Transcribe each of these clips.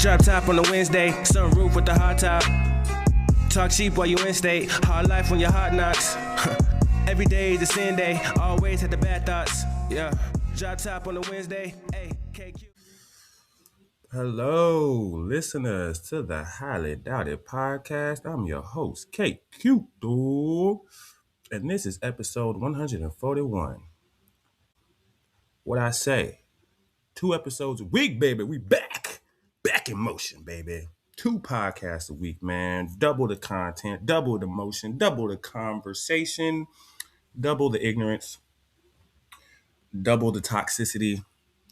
Drop top on a Wednesday, sunroof with the hot top. Talk cheap while you in state, hard life when your heart knocks. Every day is a sin day, always had the bad thoughts. Yeah, drop top on a Wednesday, hey, KQ. Hello, listeners to the Highly Doubted Podcast. I'm your host, KQ, and this is episode 141. What I say, 2 episodes a week, baby. We back in motion, baby. 2 podcasts a week, man. Double the content, double the motion, double the conversation, double the ignorance, double the toxicity,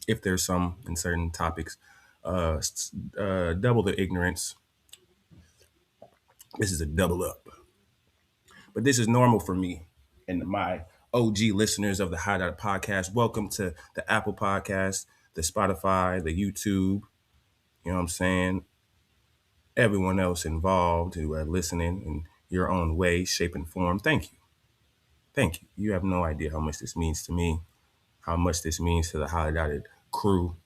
if there's some in certain topics, double the ignorance. This is a double up. But this is normal for me and my OG listeners of the High Dot Podcast. Welcome to the Apple Podcast, the Spotify, the YouTube. You know what I'm saying? Everyone else involved who are listening in your own way, shape, and form. Thank you. Thank you. You have no idea how much this means to me, how much this means to the Highly Dotted crew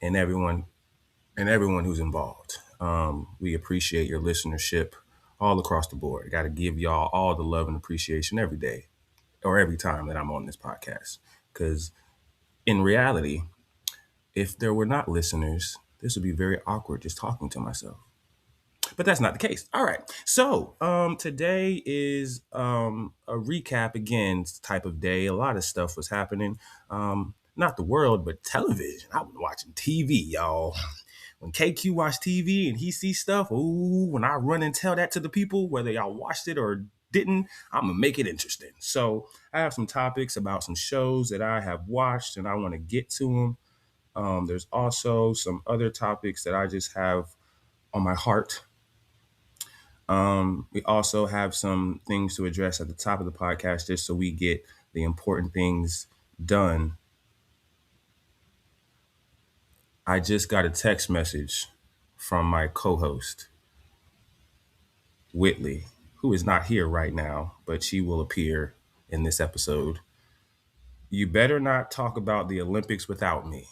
and everyone who's involved. We appreciate your listenership all across the board. Got to give y'all all the love and appreciation every day or every time that I'm on this podcast. Because in reality, if there were not listeners, this would be very awkward just talking to myself. But that's not the case. All right. So today is a recap again type of day. A lot of stuff was happening. Not the world, but television. I was watching TV, y'all. When KQ watch TV and he sees stuff, ooh, when I run and tell that to the people, whether y'all watched it or didn't, I'm going to make it interesting. So I have some topics about some shows that I have watched and I want to get to them. There's also some other topics that I just have on my heart. We also have some things to address at the top of the podcast just so we get the important things done. I just got a text message from my co-host, Whitley, who is not here right now, but she will appear in this episode. You better not talk about the Olympics without me.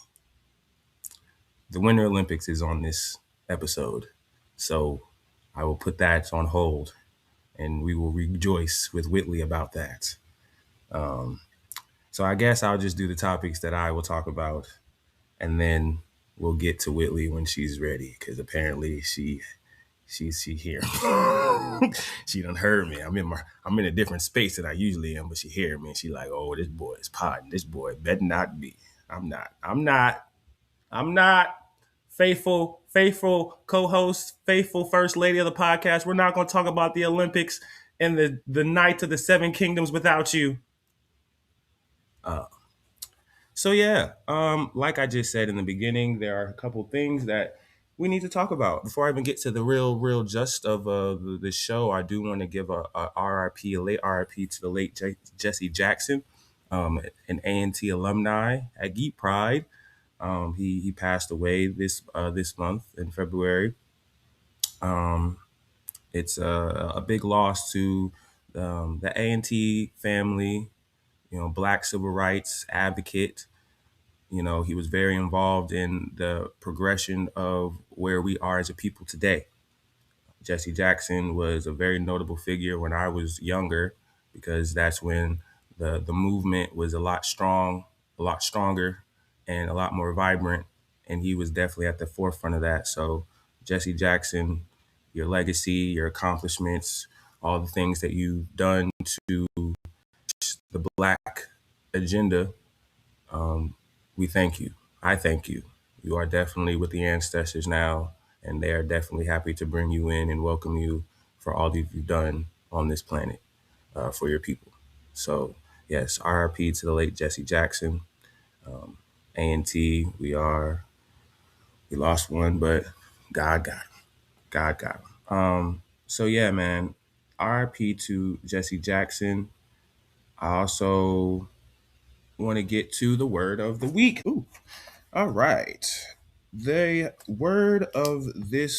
The Winter Olympics is on this episode, so I will put that on hold, and we will rejoice with Whitley about that. So I guess I'll just do the topics that I will talk about, and then we'll get to Whitley when she's ready, because apparently she here. She done heard me. I'm in a different space than I usually am, but she hear me and she like, oh, this boy is potting. This boy better not be. I'm not. Faithful co-host, faithful first lady of the podcast. We're not going to talk about the Olympics and the night of the 7 kingdoms without you. So yeah, like I just said in the beginning, there are a couple things that we need to talk about before I even get to the real gist of the show. I do want to give a late RIP to the late Jesse Jackson, an A&T alumni at Geek Pride. He passed away this month in February. It's a big loss to the A&T family. You know, Black civil rights advocate. You know, he was very involved in the progression of where we are as a people today. Jesse Jackson was a very notable figure when I was younger, because that's when the movement was a lot stronger, and a lot more vibrant. And he was definitely at the forefront of that. So Jesse Jackson, your legacy, your accomplishments, all the things that you've done to the Black agenda, we thank you. I thank you. You are definitely with the ancestors now, and they are definitely happy to bring you in and welcome you for all that you've done on this planet for your people. So, yes, RIP to the late Jesse Jackson. A&T, we lost one, but God got him. God got him. So, yeah, man, RIP to Jesse Jackson. I also want to get to the word of the week. Ooh. All right. The word of the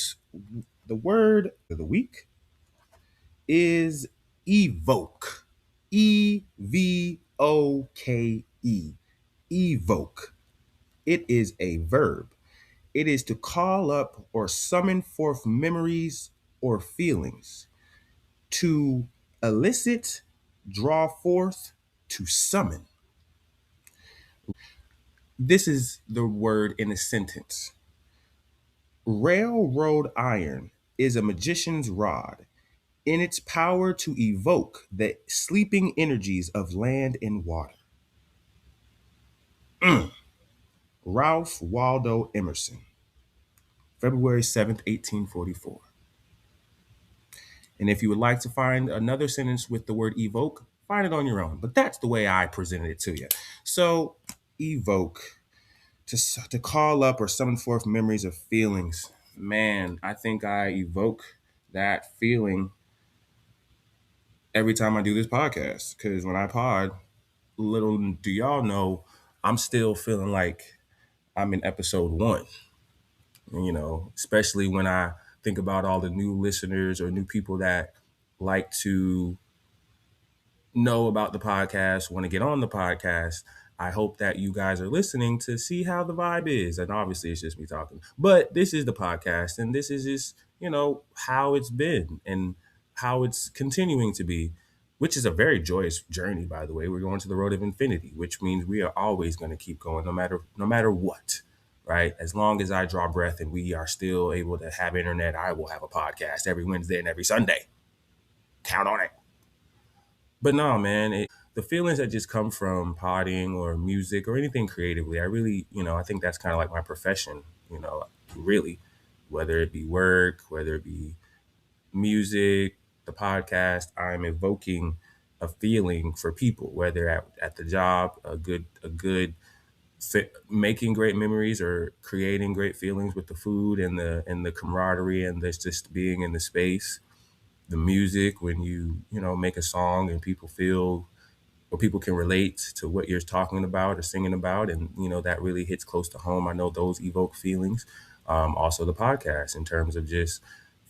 week is evoke. Evoke. Evoke. It is a verb. It is to call up or summon forth memories or feelings, to elicit, draw forth, to summon. This is the word in a sentence. Railroad iron is a magician's rod in its power to evoke the sleeping energies of land and water. Ralph Waldo Emerson, February 7th, 1844. And if you would like to find another sentence with the word evoke, find it on your own. But that's the way I presented it to you. So, evoke, to call up or summon forth memories of feelings. Man, I think I evoke that feeling every time I do this podcast. Because when I pod, little do y'all know, I'm still feeling like I'm in episode 1. Especially when I think about all the new listeners or new people that like to know about the podcast, want to get on the podcast. I hope that you guys are listening to see how the vibe is. And obviously it's just me talking. But this is the podcast, and this is just, how it's been and how it's continuing to be, which is a very joyous journey, by the way. We're going to the road of infinity, which means we are always going to keep going no matter what. Right? As long as I draw breath and we are still able to have internet, I will have a podcast every Wednesday and every Sunday. Count on it. But no, man, the feelings that just come from potting or music or anything creatively, I really, I think that's kind of like my profession, really, whether it be work, whether it be music, the podcast, I'm evoking a feeling for people, whether at the job, a good making great memories or creating great feelings with the food and the camaraderie and this just being in the space, the music, when you make a song and people feel or people can relate to what you're talking about or singing about, and that really hits close to home. I know those evoke feelings. Also the podcast, in terms of just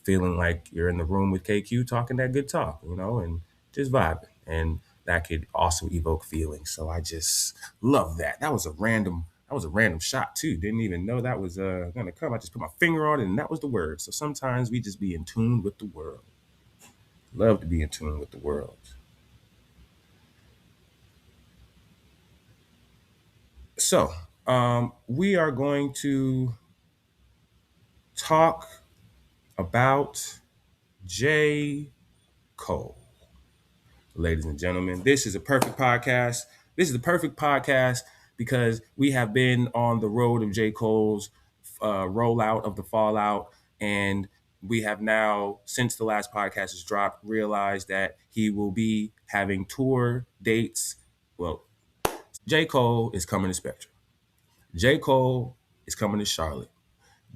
feeling like you're in the room with KQ talking that good talk, and just vibing, and that could also evoke feelings. So I just love that. That was a random shot too. Didn't even know that was gonna come. I just put my finger on it, and that was the word. So sometimes we just be in tune with the world. Love to be in tune with the world. So, we are going to talk about J. Cole. Ladies and gentlemen, this is a perfect podcast. This is the perfect podcast because we have been on the road of J. Cole's rollout of the Fallout, and we have now, since the last podcast has dropped, realized that he will be having tour dates. Well, J. Cole is coming to Spectrum. J. Cole is coming to Charlotte.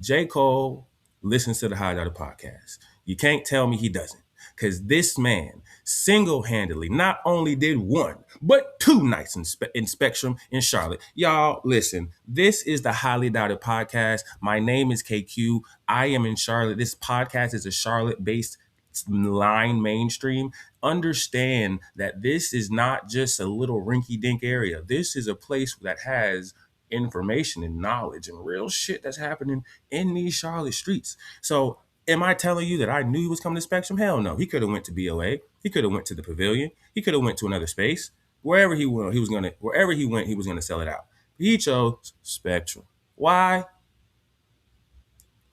J. Cole listens to the High Data podcast. You can't tell me he doesn't. Because this man single-handedly not only did one, but 2 nights in Spectrum in Charlotte. Y'all, listen, this is the Highly Doubted Podcast. My name is KQ. I am in Charlotte. This podcast is a Charlotte-based line mainstream. Understand that this is not just a little rinky-dink area. This is a place that has information and knowledge and real shit that's happening in these Charlotte streets. So am I telling you that I knew he was coming to Spectrum? Hell no. He could have went to BOA. He could have went to the Pavilion. He could have went to another space. Wherever he went, he was gonna sell it out. He chose Spectrum. Why?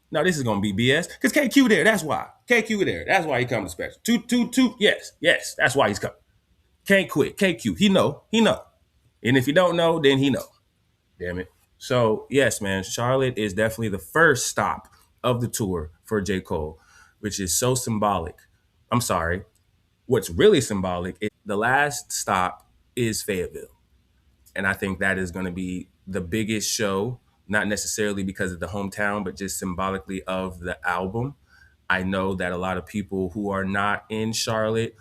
Now this is gonna be BS because KQ there. That's why. KQ there. That's why he coming to Spectrum. Two. Yes. That's why he's coming. Can't quit. KQ. He know. And if you don't know, then he know. Damn it. So yes, man, Charlotte is definitely the first stop of the tour for J. Cole, which is so symbolic. I'm sorry. What's really symbolic is the last stop is Fayetteville. And I think that is going to be the biggest show, not necessarily because of the hometown, but just symbolically of the album. I know that a lot of people who are not in Charlotte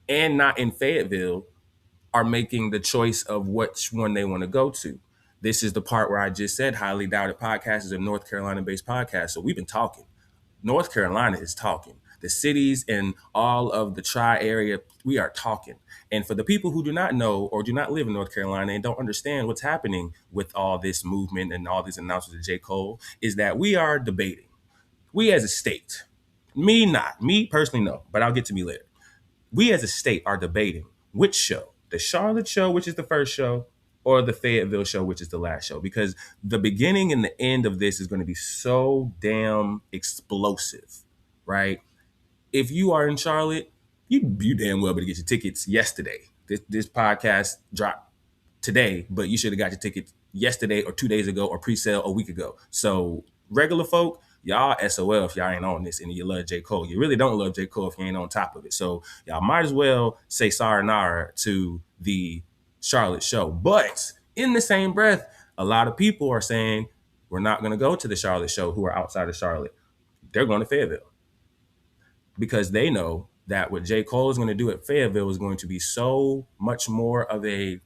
and not in Fayetteville are making the choice of which one they want to go to. This is the part where I just said Highly Doubted Podcast is a North Carolina-based podcast. So we've been talking. North Carolina is talking. the cities and all of the tri-area, we are talking. And for the people who do not know or do not live in North Carolina and don't understand what's happening with all this movement and all these announcements of J. Cole, is that we are debating. We as a state, me personally, no, but I'll get to me later. We as a state are debating which show, the Charlotte show, which is the first show, or the Fayetteville show, which is the last show, because the beginning and the end of this is going to be so damn explosive, right? If you are in Charlotte, you damn well better get your tickets yesterday. This podcast dropped today, but you should have got your tickets yesterday or 2 days ago or pre-sale a week ago. So regular folk, y'all SOL if y'all ain't on this and you love J. Cole. You really don't love J. Cole if you ain't on top of it. So y'all might as well say sayonara to the Charlotte show. But in the same breath, a lot of people are saying we're not going to go to the Charlotte show who are outside of Charlotte. They're going to Fayetteville because they know that what J. Cole is going to do at Fayetteville is going to be so much more of a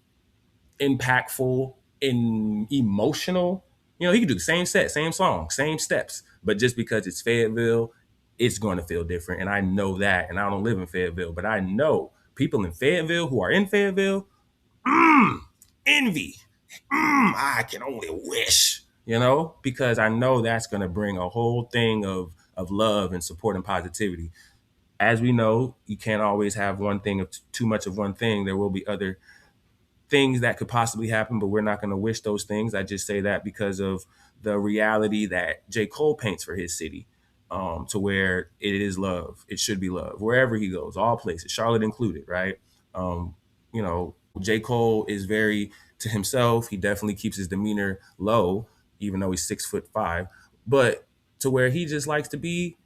impactful and emotional. You know, he could do the same set, same song, same steps, but just because it's Fayetteville, it's going to feel different. And I know that. And I don't live in Fayetteville, but I know people in Fayetteville who are in Fayetteville, envy. I can only wish, you know, because I know that's going to bring a whole thing of love and support and positivity. As we know, you can't always have one thing of too much of one thing. There will be other things that could possibly happen, but we're not going to wish those things. I just say that because of the reality that J. Cole paints for his city, to where it is love. It should be love wherever he goes, all places, Charlotte included, right? You know, J. Cole is very to himself. He definitely keeps his demeanor low, even though he's 6'5", but to where he just likes to be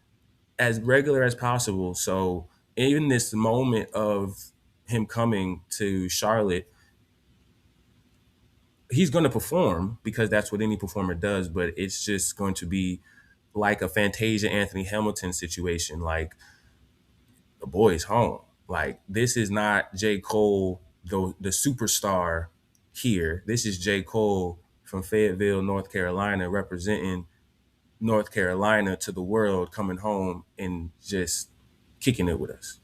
as regular as possible. So in this moment of him coming to Charlotte, he's going to perform because that's what any performer does, but it's just going to be like a Fantasia Anthony Hamilton situation. Like, the boy's home. Like, this is not J. Cole, the superstar here. This is J. Cole from Fayetteville, North Carolina, representing North Carolina to the world, coming home and just kicking it with us.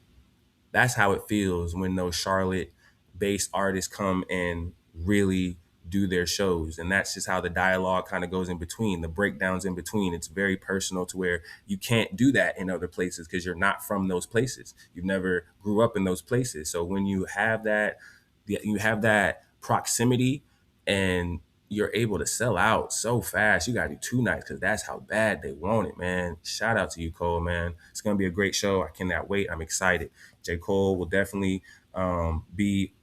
That's how it feels when those Charlotte-based artists come and really do their shows. And that's just how the dialogue kind of goes in between, the breakdowns in between. It's very personal to where you can't do that in other places because you're not from those places. You've never grew up in those places. So when you have that proximity and you're able to sell out so fast, you got to do 2 nights because that's how bad they want it, man. Shout out to you, Cole, man. It's going to be a great show. I cannot wait. I'm excited. J. Cole will definitely be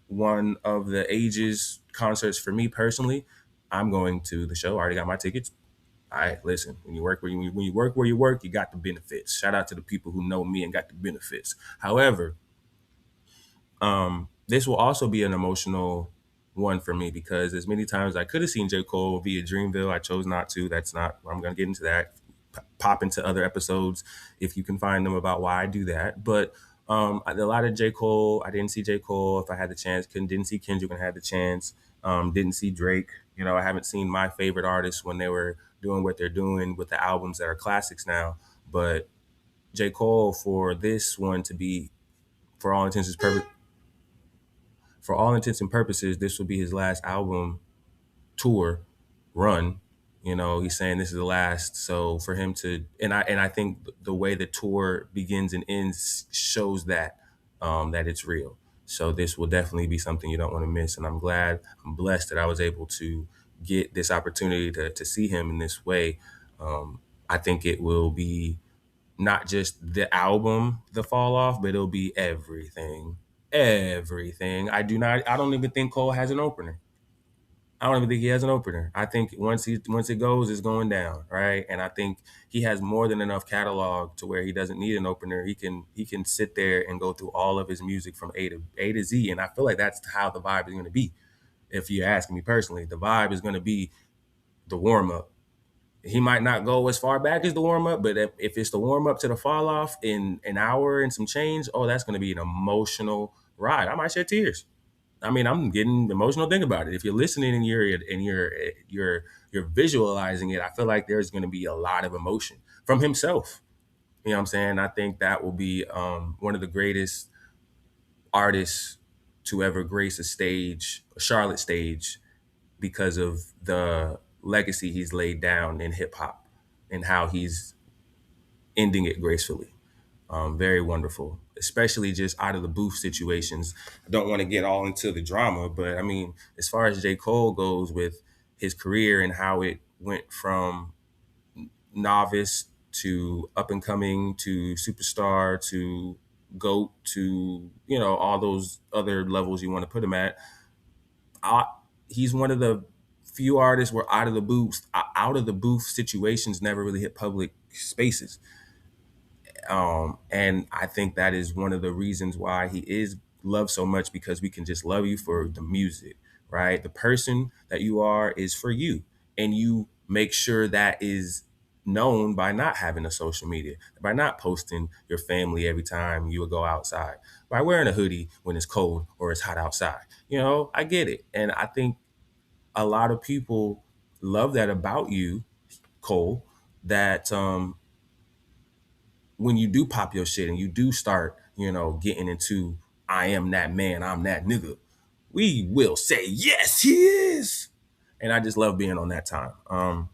one of the ages concerts for me personally. I'm going to the show. I already got my tickets. All right, listen, when you work where you work, you got the benefits. Shout out to the people who know me and got the benefits. However, this will also be an emotional one for me because as many times I could have seen J. Cole via Dreamville, I chose not to. That's not, I'm going to get into that. Pop into other episodes if you can find them about why I do that. But a lot of J. Cole, I didn't see J. Cole if I had the chance. Didn't see Kendrick when I had the chance. Didn't see Drake. You know, I haven't seen my favorite artists when they were doing what they're doing with the albums that are classics now. But J. Cole, for this one to be, for all intents and purposes, this will be his last album tour run. You know, he's saying this is the last. So for him to, and I think the way the tour begins and ends shows that that it's real. So this will definitely be something you don't want to miss. And I'm blessed that I was able to get this opportunity to see him in this way. I think it will be not just the album, The Fall Off, but it'll be everything. Everything. I don't even think Cole has an opener. I don't even think he has an opener. I think once it goes, it's going down, right? And I think he has more than enough catalog to where he doesn't need an opener. He can sit there and go through all of his music from A to Z, and I feel like that's how the vibe is going to be. If you're asking me personally, the vibe is going to be the warm up. He might not go as far back as the warm up, but if it's the warm up to the fall off in an hour and some change, oh, that's going to be an emotional ride. I might shed tears. I mean, I'm getting emotional thinking about it. If you're listening and you're visualizing it, I feel like there's going to be a lot of emotion from himself. You know what I'm saying? I think that will be one of the greatest artists to ever grace a Charlotte stage, because of the legacy he's laid down in hip hop and how he's ending it gracefully. Very wonderful, especially just out of the booth situations. I don't want to get all into the drama, but I mean, as far as J.Cole goes with his career and how it went from novice to up and coming to superstar to GOAT to, all those other levels you want to put him at. I, he's one of the few artists where out of the booth situations never really hit public spaces. And I think that is one of the reasons why he is loved so much, because we can just love you for the music, right? The person that you are is for you. And you make sure that is known by not having a social media, by not posting your family every time you would go outside, by wearing a hoodie when it's cold or it's hot outside. I get it. And I think a lot of people love that about you, Cole, that when you do pop your shit and you do start, getting into I am that man, I'm that nigga, we will say, yes, he is. And I just love being on that time.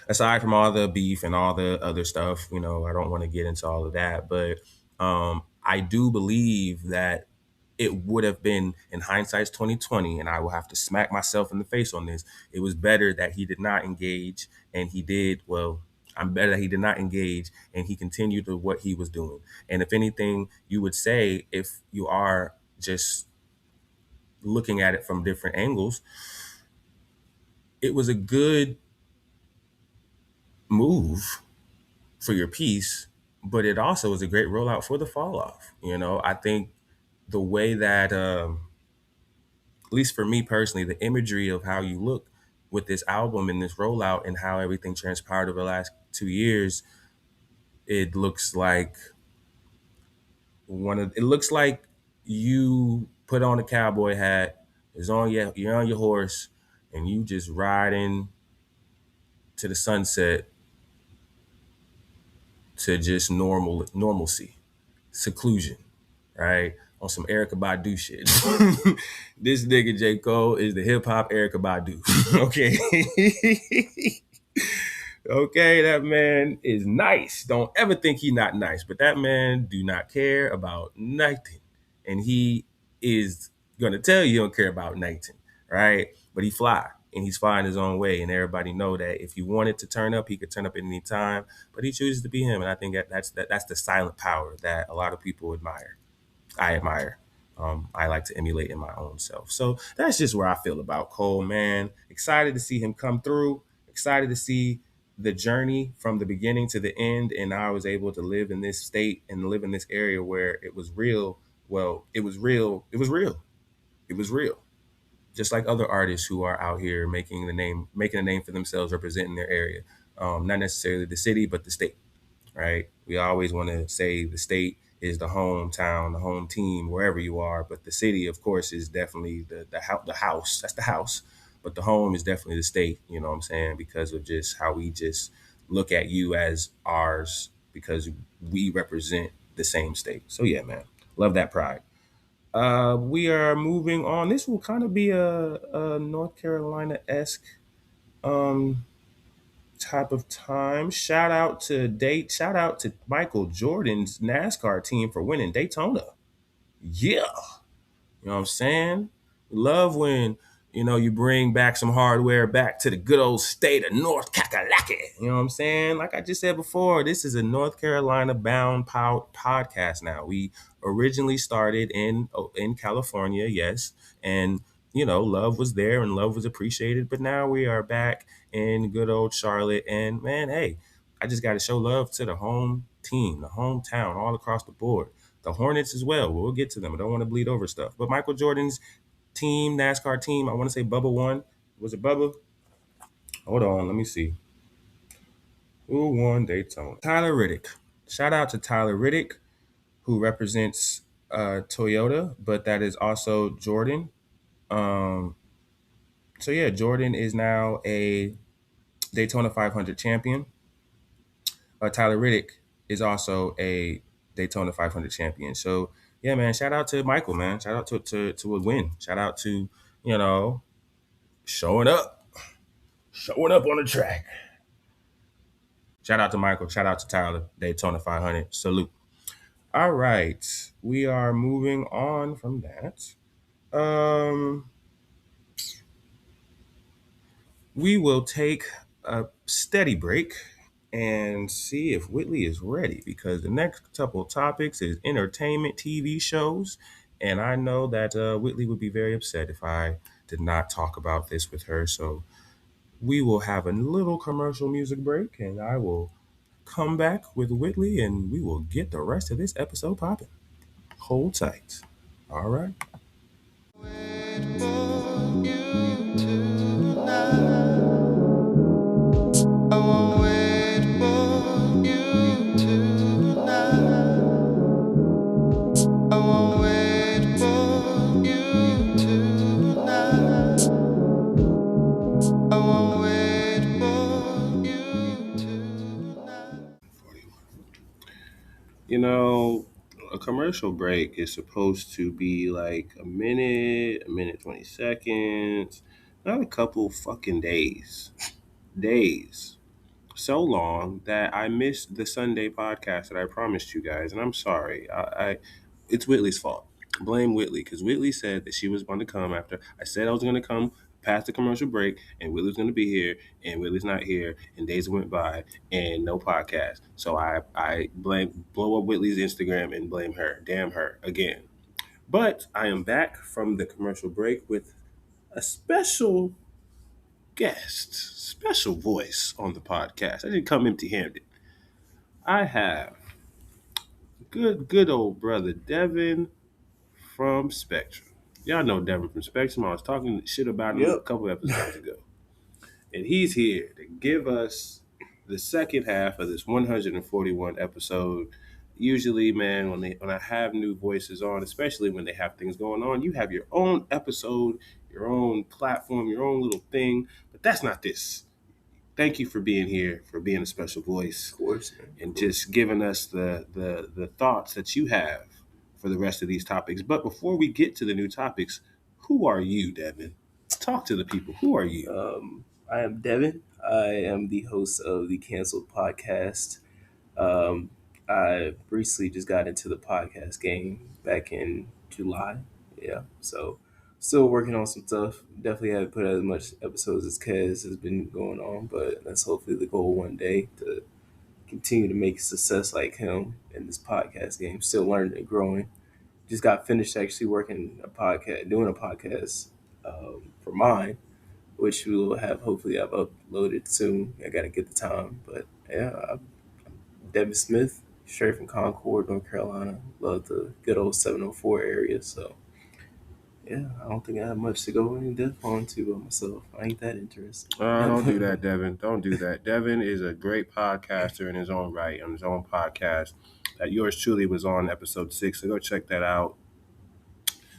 Aside from all the beef and all the other stuff, I don't want to get into all of that, but I do believe that it would have been, in hindsight's 2020, and I will have to smack myself in the face on this. It was better that he did not engage, and he did well. I'm better that he did not engage, and he continued to what he was doing. And if anything, you would say, if you are just looking at it from different angles, it was a good move for your piece, but it also was a great rollout for the fall off. I think the way that, at least for me personally, the imagery of how you look with this album and this rollout and how everything transpired over the last 2 years, it looks like it looks like you put on a cowboy hat, you're on your horse, and you just riding to the sunset to just normalcy, seclusion, right? On some Erykah Badu shit. This nigga J.Cole is the hip hop Erykah Badu. Okay. Okay, that man is nice. Don't ever think he not nice, but that man do not care about nothing. And he is gonna tell you he don't care about nothing, right? But he fly. And he's flying his own way. And everybody know that if he wanted to turn up, he could turn up at any time. But he chooses to be him. And I think that's the silent power that a lot of people admire. I admire. I like to emulate in my own self. So that's just where I feel about Cole, man. Excited to see him come through. Excited to see the journey from the beginning to the end. And I was able to live in this state and live in this area where it was real. Well, it was real. It was real. It was real. Just like other artists who are out here making a name for themselves, representing their area. Not necessarily the city, but the state, right? We always want to say the state is the hometown, the home team, wherever you are. But the city, of course, is definitely the house. That's the house. But the home is definitely the state, you know what I'm saying? Because of just how we just look at you as ours, because we represent the same state. So yeah, man. Love that pride. We are moving on. This will kind of be a North Carolina-esque type of time. Shout out to Michael Jordan's NASCAR team for winning Daytona. Yeah. You know what I'm saying? Love when, you bring back some hardware back to the good old state of North Kakalaki. You know what I'm saying? Like I just said before, this is a North Carolina bound podcast now. We originally started in California, yes. And, love was there and love was appreciated. But now we are back in good old Charlotte. And man, hey, I just got to show love to the home team, the hometown, all across the board. The Hornets as well. We'll get to them. I don't want to bleed over stuff. But Michael Jordan's team, NASCAR team, I want to say Bubba won. Was it Bubba? Hold on, let me see. Who won Daytona? Tyler Riddick. Shout out to Tyler Riddick, who represents Toyota, but that is also Jordan. So yeah, Jordan is now a Daytona 500 champion. Tyler Riddick is also a Daytona 500 champion. So yeah, man, shout out to Michael, man. Shout out to a win. Shout out to, you know, showing up, showing up on the track. Shout out to Michael. Shout out to Tyler. Daytona 500. Salute. All right, we are moving on from that. Um, we will take a steady break and see if Whitley is ready because the next couple of topics is entertainment TV shows. And I know that Whitley would be very upset if I did not talk about this with her. So we will have a little commercial music break and I will come back with Whitley and we will get the rest of this episode popping. Hold tight. All right. Wait for you tonight. I will wait for you tonight. I will wait for you tonight. I will wait for you tonight. You know, a commercial break is supposed to be like a minute 20 seconds, not a couple fucking days. Days. So long that I missed the Sunday podcast that I promised you guys, and I'm sorry. I it's Whitley's fault. Blame Whitley because Whitley said that she was going to come after I said I was going to come past the commercial break, and Whitley's going to be here, and Whitley's not here, and days went by, and no podcast. So I blow up Whitley's Instagram and blame her. Damn her again. But I am back from the commercial break with a special guest, special voice on the podcast. I didn't come empty-handed. I have good old brother Devin from Spectrum. Y'all know Devin from Spectrum. I was talking shit about him a couple episodes ago. And he's here to give us the second half of this 141 episode. Usually, man, when I have new voices on, especially when they have things going on, you have your own episode, your own platform, your own little thing. But that's not this. Thank you for being here, for being a special voice, Of course, man. and just giving us the thoughts that you have for the rest of these topics. But before we get to the new topics, who are you, Devin? Talk to the people. Who are you? I am Devin. I am the host of the Canceled podcast. Um, I recently just got into the podcast game back in July. Yeah, so still working on some stuff. Definitely haven't put as much episodes as Kez has been going on, but that's hopefully the goal one day to continue to make success like him in this podcast game. Still learning and growing. Just got finished actually doing a podcast for mine, which we will have hopefully I've uploaded soon. I gotta get the time, but yeah, I'm Devin Smith, straight from Concord, North Carolina. Love the good old 704 area. So yeah, I don't think I have much to go in depth on to myself. I ain't that interested. Don't do that, Devin. Don't do that. Devin is a great podcaster in his own right, on his own podcast. That yours truly was on episode 6, so go check that out.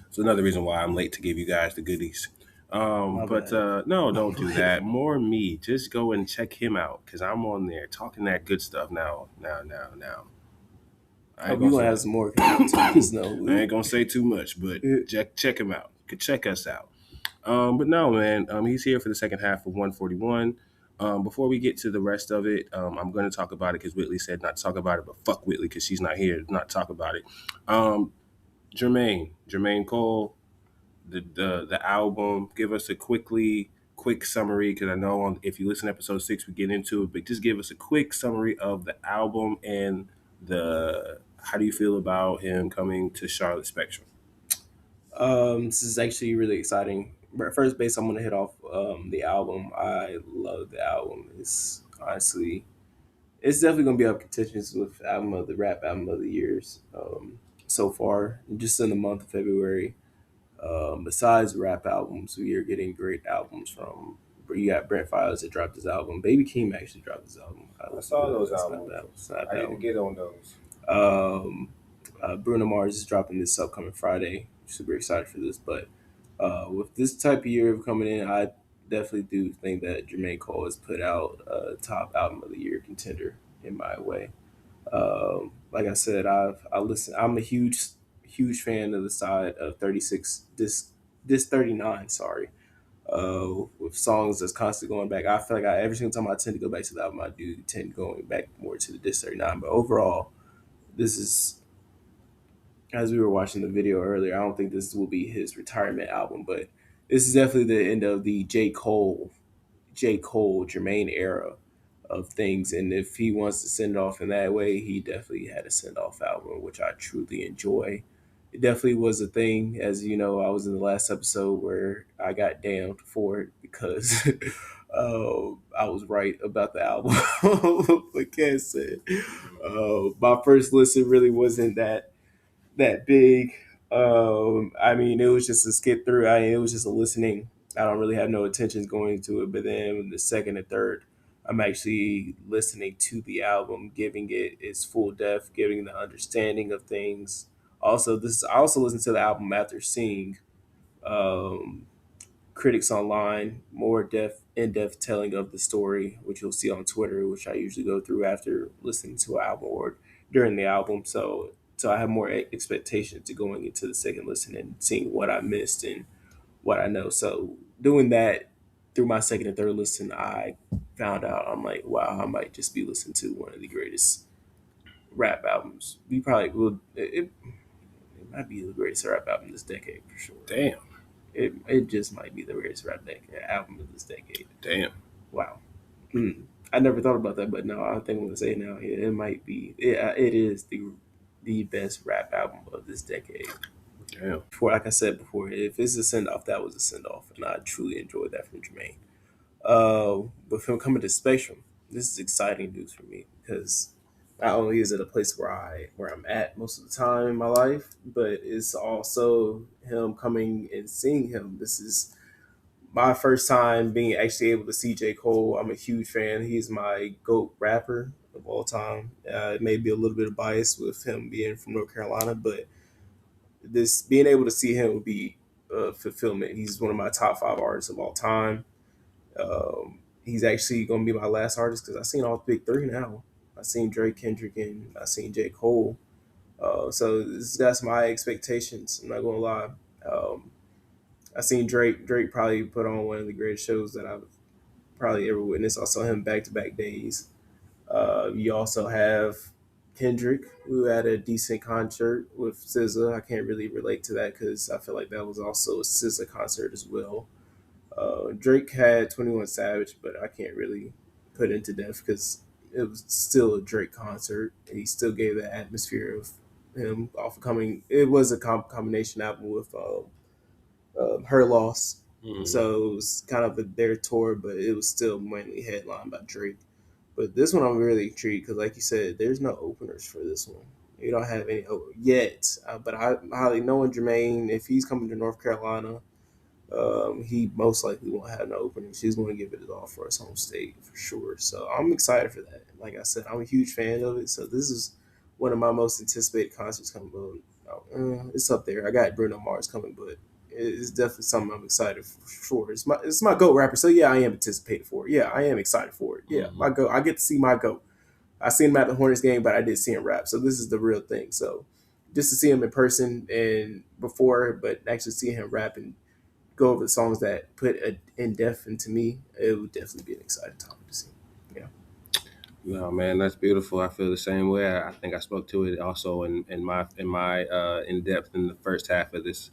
It's another reason why I'm late to give you guys the goodies. No, don't do that. More me. Just go and check him out because I'm on there talking that good stuff now. I we gonna have some more just know. I ain't gonna say too much, but check him out. Check us out. But no, man, he's here for the second half of 141. Before we get to the rest of it, I'm going to talk about it because Whitley said not to talk about it, but fuck Whitley because she's not here to not talk about it. Jermaine Cole, the album. Give us a quick summary because I know if you listen to episode 6, we get into it, but just give us a quick summary of the album and how do you feel about him coming to Charlotte Spectrum? This is actually really exciting. First base, I'm gonna hit off the album. I love the album. It's honestly, it's definitely gonna be up contentions with the rap album of the years so far. Just in the month of February. Besides rap albums, we are getting great albums from. You got Brent Files that dropped his album. Baby Keem actually dropped his album. I saw those albums. I didn't get on those. Bruno Mars is dropping this upcoming Friday. Super excited for this, but with this type of year coming in, I definitely do think that Jermaine Cole has put out a top album of the year contender in my way. Like I said, I listen. I'm a huge fan of the side of 36. This 39. Sorry. With songs that's constantly going back. I feel like every single time I tend to go back to the album, I do tend going back more to the Dis 39. But overall, this is, as we were watching the video earlier, I don't think this will be his retirement album, but this is definitely the end of the J.Cole, Jermaine era of things. And if he wants to send it off in that way, he definitely had a send off album, which I truly enjoy. It definitely was a thing. As you know, I was in the last episode where I got damned for it because I was right about the album. Like I said, my first listen really wasn't that big. I mean, it was just a skip through. It was just a listening. I don't really have no intentions going into it. But then the second and third, I'm actually listening to the album, giving it its full depth, giving the understanding of things. Also, I also listened to the album after seeing um, critics online, more in-depth telling of the story, which you'll see on Twitter, which I usually go through after listening to an album or during the album. So I have more expectation to going into the second listen and seeing what I missed and what I know. So doing that through my second and third listen, I found out I'm like, wow, I might just be listening to one of the greatest rap albums. We probably will. It might be the greatest rap album this decade for sure. Damn. It just might be the greatest album of this decade. Damn. Wow. I never thought about that, but no, I think I'm gonna say it now. Yeah, it might be. It is the best rap album of this decade. Damn. For like I said before, if it's a send off, that was a send off, and I truly enjoyed that from Jermaine. But from coming to Spectrum, this is exciting news for me because not only is it a place where I'm at most of the time in my life, but it's also him coming and seeing him. This is my first time being actually able to see J. Cole. I'm a huge fan. He's my GOAT rapper of all time. It may be a little bit of bias with him being from North Carolina, but this being able to see him would be fulfillment. He's one of my top 5 artists of all time. He's actually going to be my last artist because I've seen all the big three now. I've seen Drake, Kendrick, and I've seen J. Cole. So this got some high expectations. I'm not going to lie. I seen Drake. Drake probably put on one of the greatest shows that I've probably ever witnessed. I saw him back to back days. You also have Kendrick, who had a decent concert with SZA. I can't really relate to that because I feel like that was also a SZA concert as well. Drake had 21 Savage, but I can't really put into depth because it was still a Drake concert. He still gave that atmosphere of him off coming. It was a combination album with Her Loss. Mhm. So it was kind of their tour, but it was still mainly headlined by Drake. But this one I'm really intrigued because, like you said, there's no openers for this one. You don't have any yet. But I highly knowing Jermaine, if he's coming to North Carolina, he most likely won't have no openings. He's going to give it his all for his home state for sure. So I'm excited for that. Like I said, I'm a huge fan of it. So this is one of my most anticipated concerts coming. It's up there. I got Bruno Mars coming, but it's definitely something I'm excited for sure. It's my GOAT rapper. So yeah, I am anticipated for it. Yeah, I am excited for it. Yeah, my GOAT. I get to see my GOAT. I seen him at the Hornets game, but I did see him rap. So this is the real thing. So just to see him in person and before, but actually see him rap and go over the songs that put in depth into me, it would definitely be an exciting time to see. Yeah. No, man, that's beautiful. I feel the same way. I think I spoke to it also in my in depth in the first half of this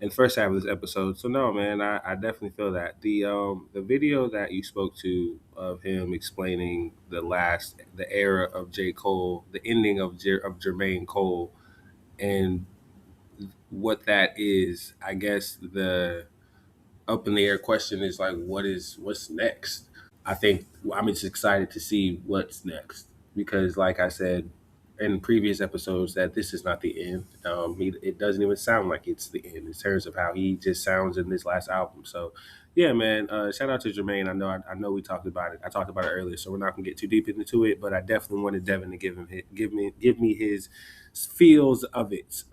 episode. So no, man, I definitely feel that the video that you spoke to of him explaining the era of J. Cole, the ending of Jermaine Cole, and what that is. I guess the up in the air question is like, what's next? I think I'm just excited to see what's next because, like I said in previous episodes, that this is not the end. It doesn't even sound like it's the end in terms of how he just sounds in this last album. So, yeah, man. Shout out to Jermaine. I know we talked about it. I talked about it earlier, so we're not gonna get too deep into it. But I definitely wanted Devin to give me his feels of it.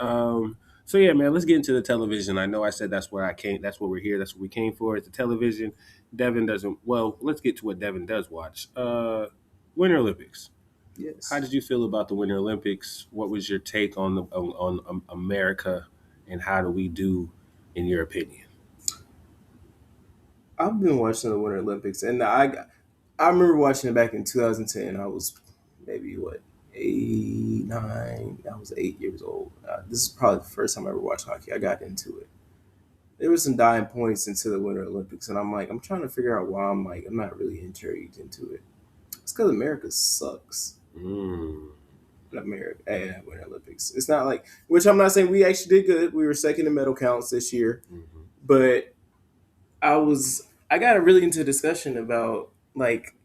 So yeah, man, let's get into the television. I know I said that's where I came. That's what we're here. That's what we came for. It's the television. Devin doesn't. Well, let's get to what Devin does watch. Winter Olympics. Yes. How did you feel about the Winter Olympics? What was your take on America, and how do we do, in your opinion? I've been watching the Winter Olympics, and I remember watching it back in 2010. I was maybe what 8, 9. I was 8 years old. This is probably the first time I ever watched hockey. I got into it. There were some dying points into the Winter Olympics, and I'm like, I'm trying to figure out why I'm not really intrigued into it. It's because America sucks. Mm. America Winter Olympics. It's not like, which I'm not saying we actually did good. We were second in medal counts this year, Mm-hmm. but I got really into a discussion about like,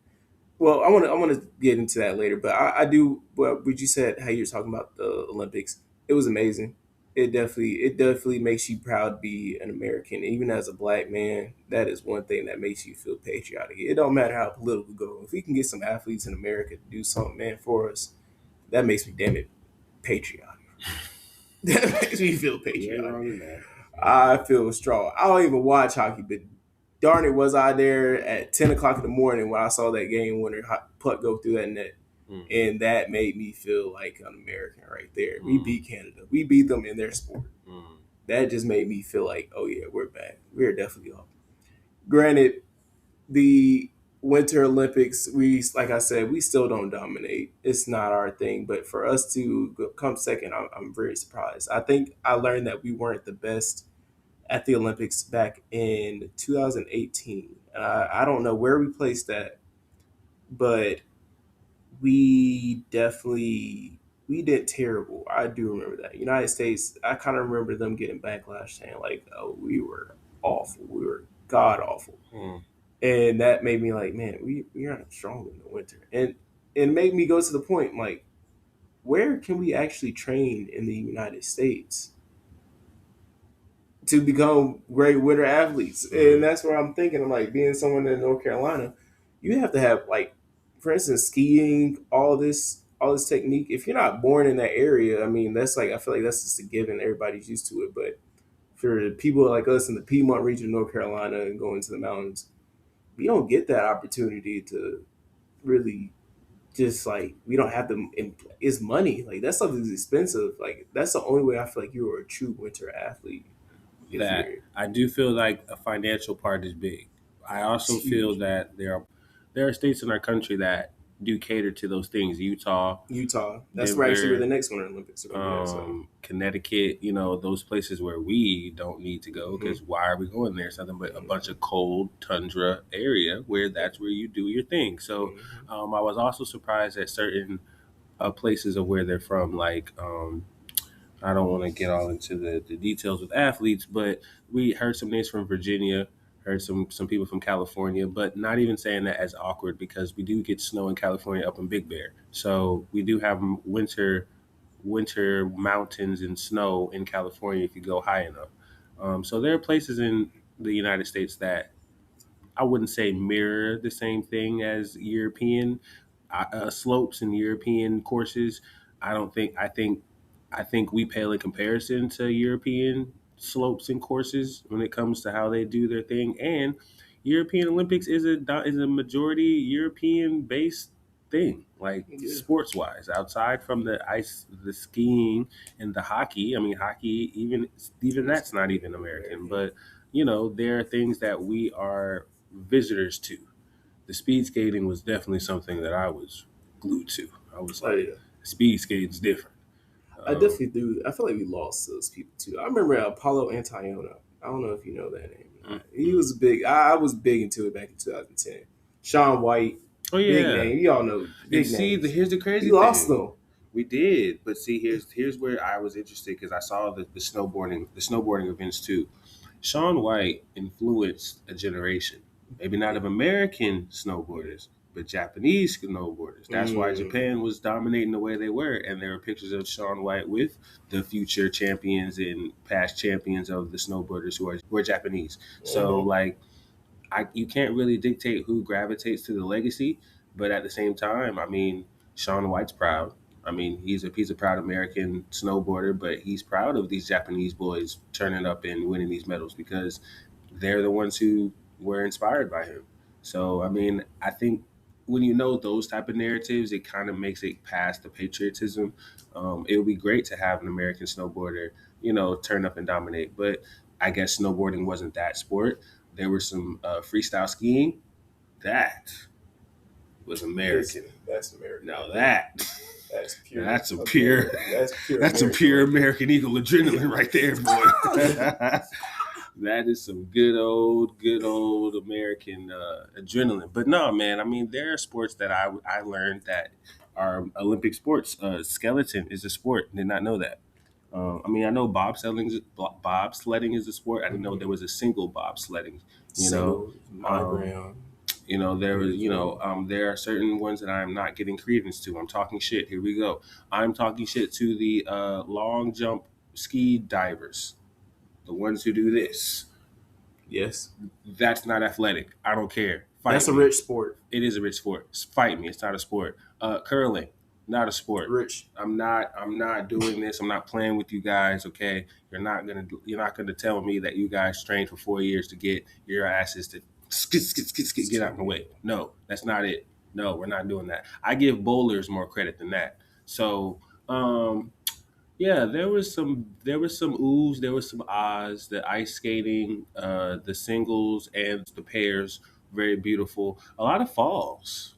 well, I want to get into that later, but I do. Well, what you said, how you were talking about the Olympics, it was amazing. It definitely makes you proud to be an American, even as a black man. That is one thing that makes you feel patriotic. It don't matter how political go. If we can get some athletes in America to do something, man, for us, that makes me damn it patriotic. That makes me feel You ain't wrong patriotic. in that. I feel strong. I don't even watch hockey, but darn it, was I there at 10 o'clock in the morning when I saw that game winner puck go through that net, Mm. and that made me feel like an American right there. We Mm. beat Canada. We beat them in their sport. Mm. That just made me feel like, oh yeah, we're back. We're definitely up. Granted, the Winter Olympics, we like I said, we still don't dominate. It's not our thing. But for us to come second, I'm very surprised. I think I learned that we weren't the best at the Olympics back in 2018. I don't know where we placed that, but we did terrible. I do remember that. United States, I kind of remember them getting backlash saying like, "Oh, we were awful. We were god awful." Mm. And that made me like, man, we aren't strong in the winter. And it made me go to the point like, where can we actually train in the United States to become great winter athletes? And that's where I'm thinking. I'm like, being someone in North Carolina, you have to have like, for instance, skiing, all this technique. If you're not born in that area, I mean, that's like, I feel like that's just a given. Everybody's used to it. But for people like us in the Piedmont region of North Carolina and going to the mountains, we don't get that opportunity to really just like, we don't have the, it's money. Like that stuff is expensive. Like that's the only way I feel like you are a true winter athlete. If That you're I do feel like a financial part is big. I It's also feel huge. that there are states in our country that do cater to those things. Utah, Utah. That's where actually where the Denver, next Winter Olympics are going to be at. So, Connecticut, those places where we don't need to go, hmm because why are we going there? It's nothing but a bunch of cold tundra area where that's where you do your thing. So hmm I was also surprised at certain places of where they're from. Like, I don't want to get all into the details with athletes, but we heard some names from Virginia, heard some people from California, but not even saying that as awkward because we do get snow in California up in Big Bear. So we do have winter mountains and snow in California if you go high enough. So there are places in the United States that I wouldn't say mirror the same thing as European slopes and European courses. I don't think. I think we pale in comparison to European slopes and courses when it comes to how they do their thing. And European Olympics is a majority European based thing, like yeah, sports wise. Outside from the ice, the skiing, and the hockey. I mean, hockey even it's that's not even American, American. but there are things that we are visitors to. The speed skating was definitely something that I was glued to. I was Oh like, yeah, speed skating's different. I Um, definitely do. I feel like we lost those people too. I remember Apollo Antiona. I don't know if you know that name or not. He mm. was big. I was big into it back in 2010. Sean White, Oh big yeah, name. You all know and big see, names. here's the We crazy lost thing. them. We did, but see, here's where I was interested because I saw the snowboarding events too. Shaun White influenced a generation, maybe not of American snowboarders, but Japanese snowboarders. That's why Mm, Japan was dominating the way they were, and there were pictures of Shaun White with the future champions and past champions of the snowboarders who are Japanese. So mhm. like you can't really dictate who gravitates to the legacy, but at the same time, I mean, Shaun White's proud. I mean, he's a proud American snowboarder, but he's proud of these Japanese boys turning up and winning these medals because they're the ones who were inspired by him. So, I mean, I think when you know those type of narratives, it kind of makes it past the patriotism. It would be great to have an American snowboarder, turn up and dominate. But I guess snowboarding wasn't that sport. There was some freestyle skiing. That was American. That's American. Now That's pure. that's a pure, That's pure. that's a pure American Eagle adrenaline right there, boy. That is some good old American adrenaline. But no, man, I mean, there are sports that I learned that are Olympic sports. Skeleton is a sport. Did not know that. I mean, I know bobsledding is a sport. I didn't know there was a single bobsledding. There are certain ones that I'm not getting credence to. I'm talking shit. Here we go. I'm talking shit to the long jump ski divers, the ones who do this. Yes. That's not athletic. I don't care. That's a rich sport. It is a rich sport. Fight me. It's not a sport. Curling, not a sport. Rich. I'm not doing this. I'm not playing with you guys. Okay. You're not gonna tell me that you guys trained for 4 years to get your asses to get out of the way. No, that's not it. No, we're not doing that. I give bowlers more credit than that. So, yeah, there was some oohs, there was some ahs. The ice skating, the singles and the pairs, very beautiful. A lot of falls.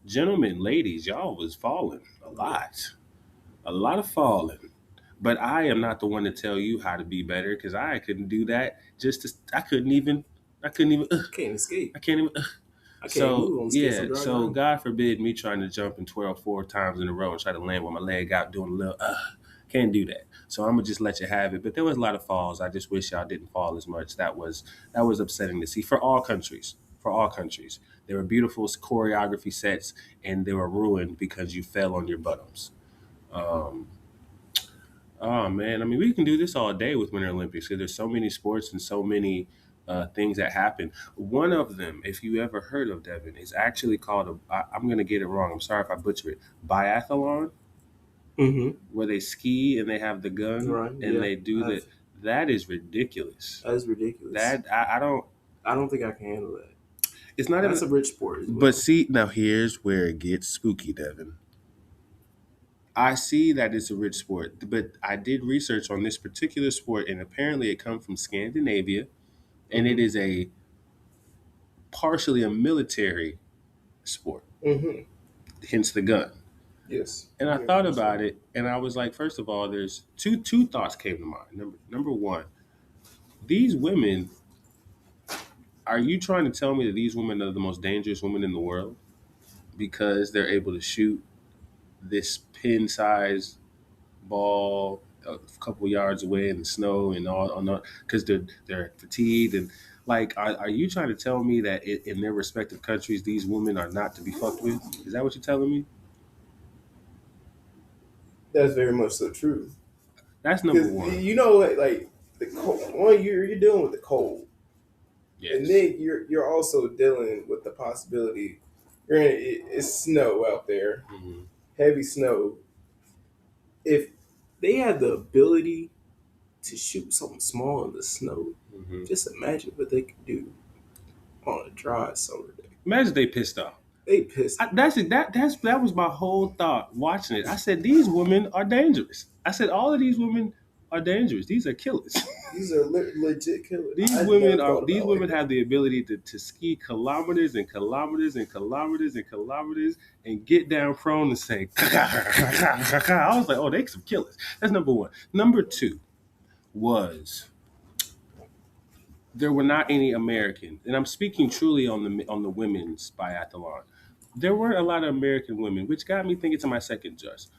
Gentlemen, ladies, y'all was falling a lot of falling. But I am not the one to tell you how to be better because I couldn't do that. I couldn't even. Can't escape. I can't even. I can't move on skates on dry So ground. God forbid me trying to jump and twirl 4 times in a row and try to land with my leg out doing a little. Can't do that. So I'm gonna just let you have it. But there was a lot of falls. I just wish y'all didn't fall as much. That was upsetting to see for all countries. There were beautiful choreography sets, and they were ruined because you fell on your buttocks. Um, oh man, I mean, we can do this all day with Winter Olympics because there's so many sports and so many things that happen. One of them, if you ever heard of Devin, is actually called I'm gonna get it wrong. I'm sorry if I butcher it. Biathlon. Mm-hmm. Where they ski and they have the gun Right, and yeah. they do that. That is ridiculous. That is ridiculous. That I don't. I don't think I can handle that. It's not That's even. a rich sport as well. But see, now here's where it gets spooky, Devin. I see that it's a rich sport, but I did research on this particular sport, and apparently it comes from Scandinavia, and it is partially a military sport. Mm-hmm. Hence the gun. Yes. And I thought about it, and I was like, first of all, there's two thoughts came to mind. Number one, these women. Are you trying to tell me that these women are the most dangerous women in the world because they're able to shoot this pin-sized ball a couple yards away in the snow and all because they're fatigued and like are you trying to tell me that in their respective countries these women are not to be fucked with? Is that what you're telling me? That's very much so true. That's number 'Cause, one. you know, like the cold. One, you're dealing with the cold, Yes. and then you're also dealing with the possibility. It's snow out there, Mhm. heavy snow. If they had the ability to shoot something small in the snow, Mhm. just imagine what they could do on a dry summer day. Imagine they pissed off. They pissed. That was my whole thought watching it. I said these women are dangerous. I said all of these women are dangerous. These are killers. These are legit killers. These I women never thought about it like have the ability to ski kilometers and kilometers and kilometers and kilometers and get down prone and say I was like, oh, they some killers. That's number one. Number two was there were not any Americans, and I'm speaking truly on the women's biathlon. There weren't a lot of American women, which got me thinking to my second just,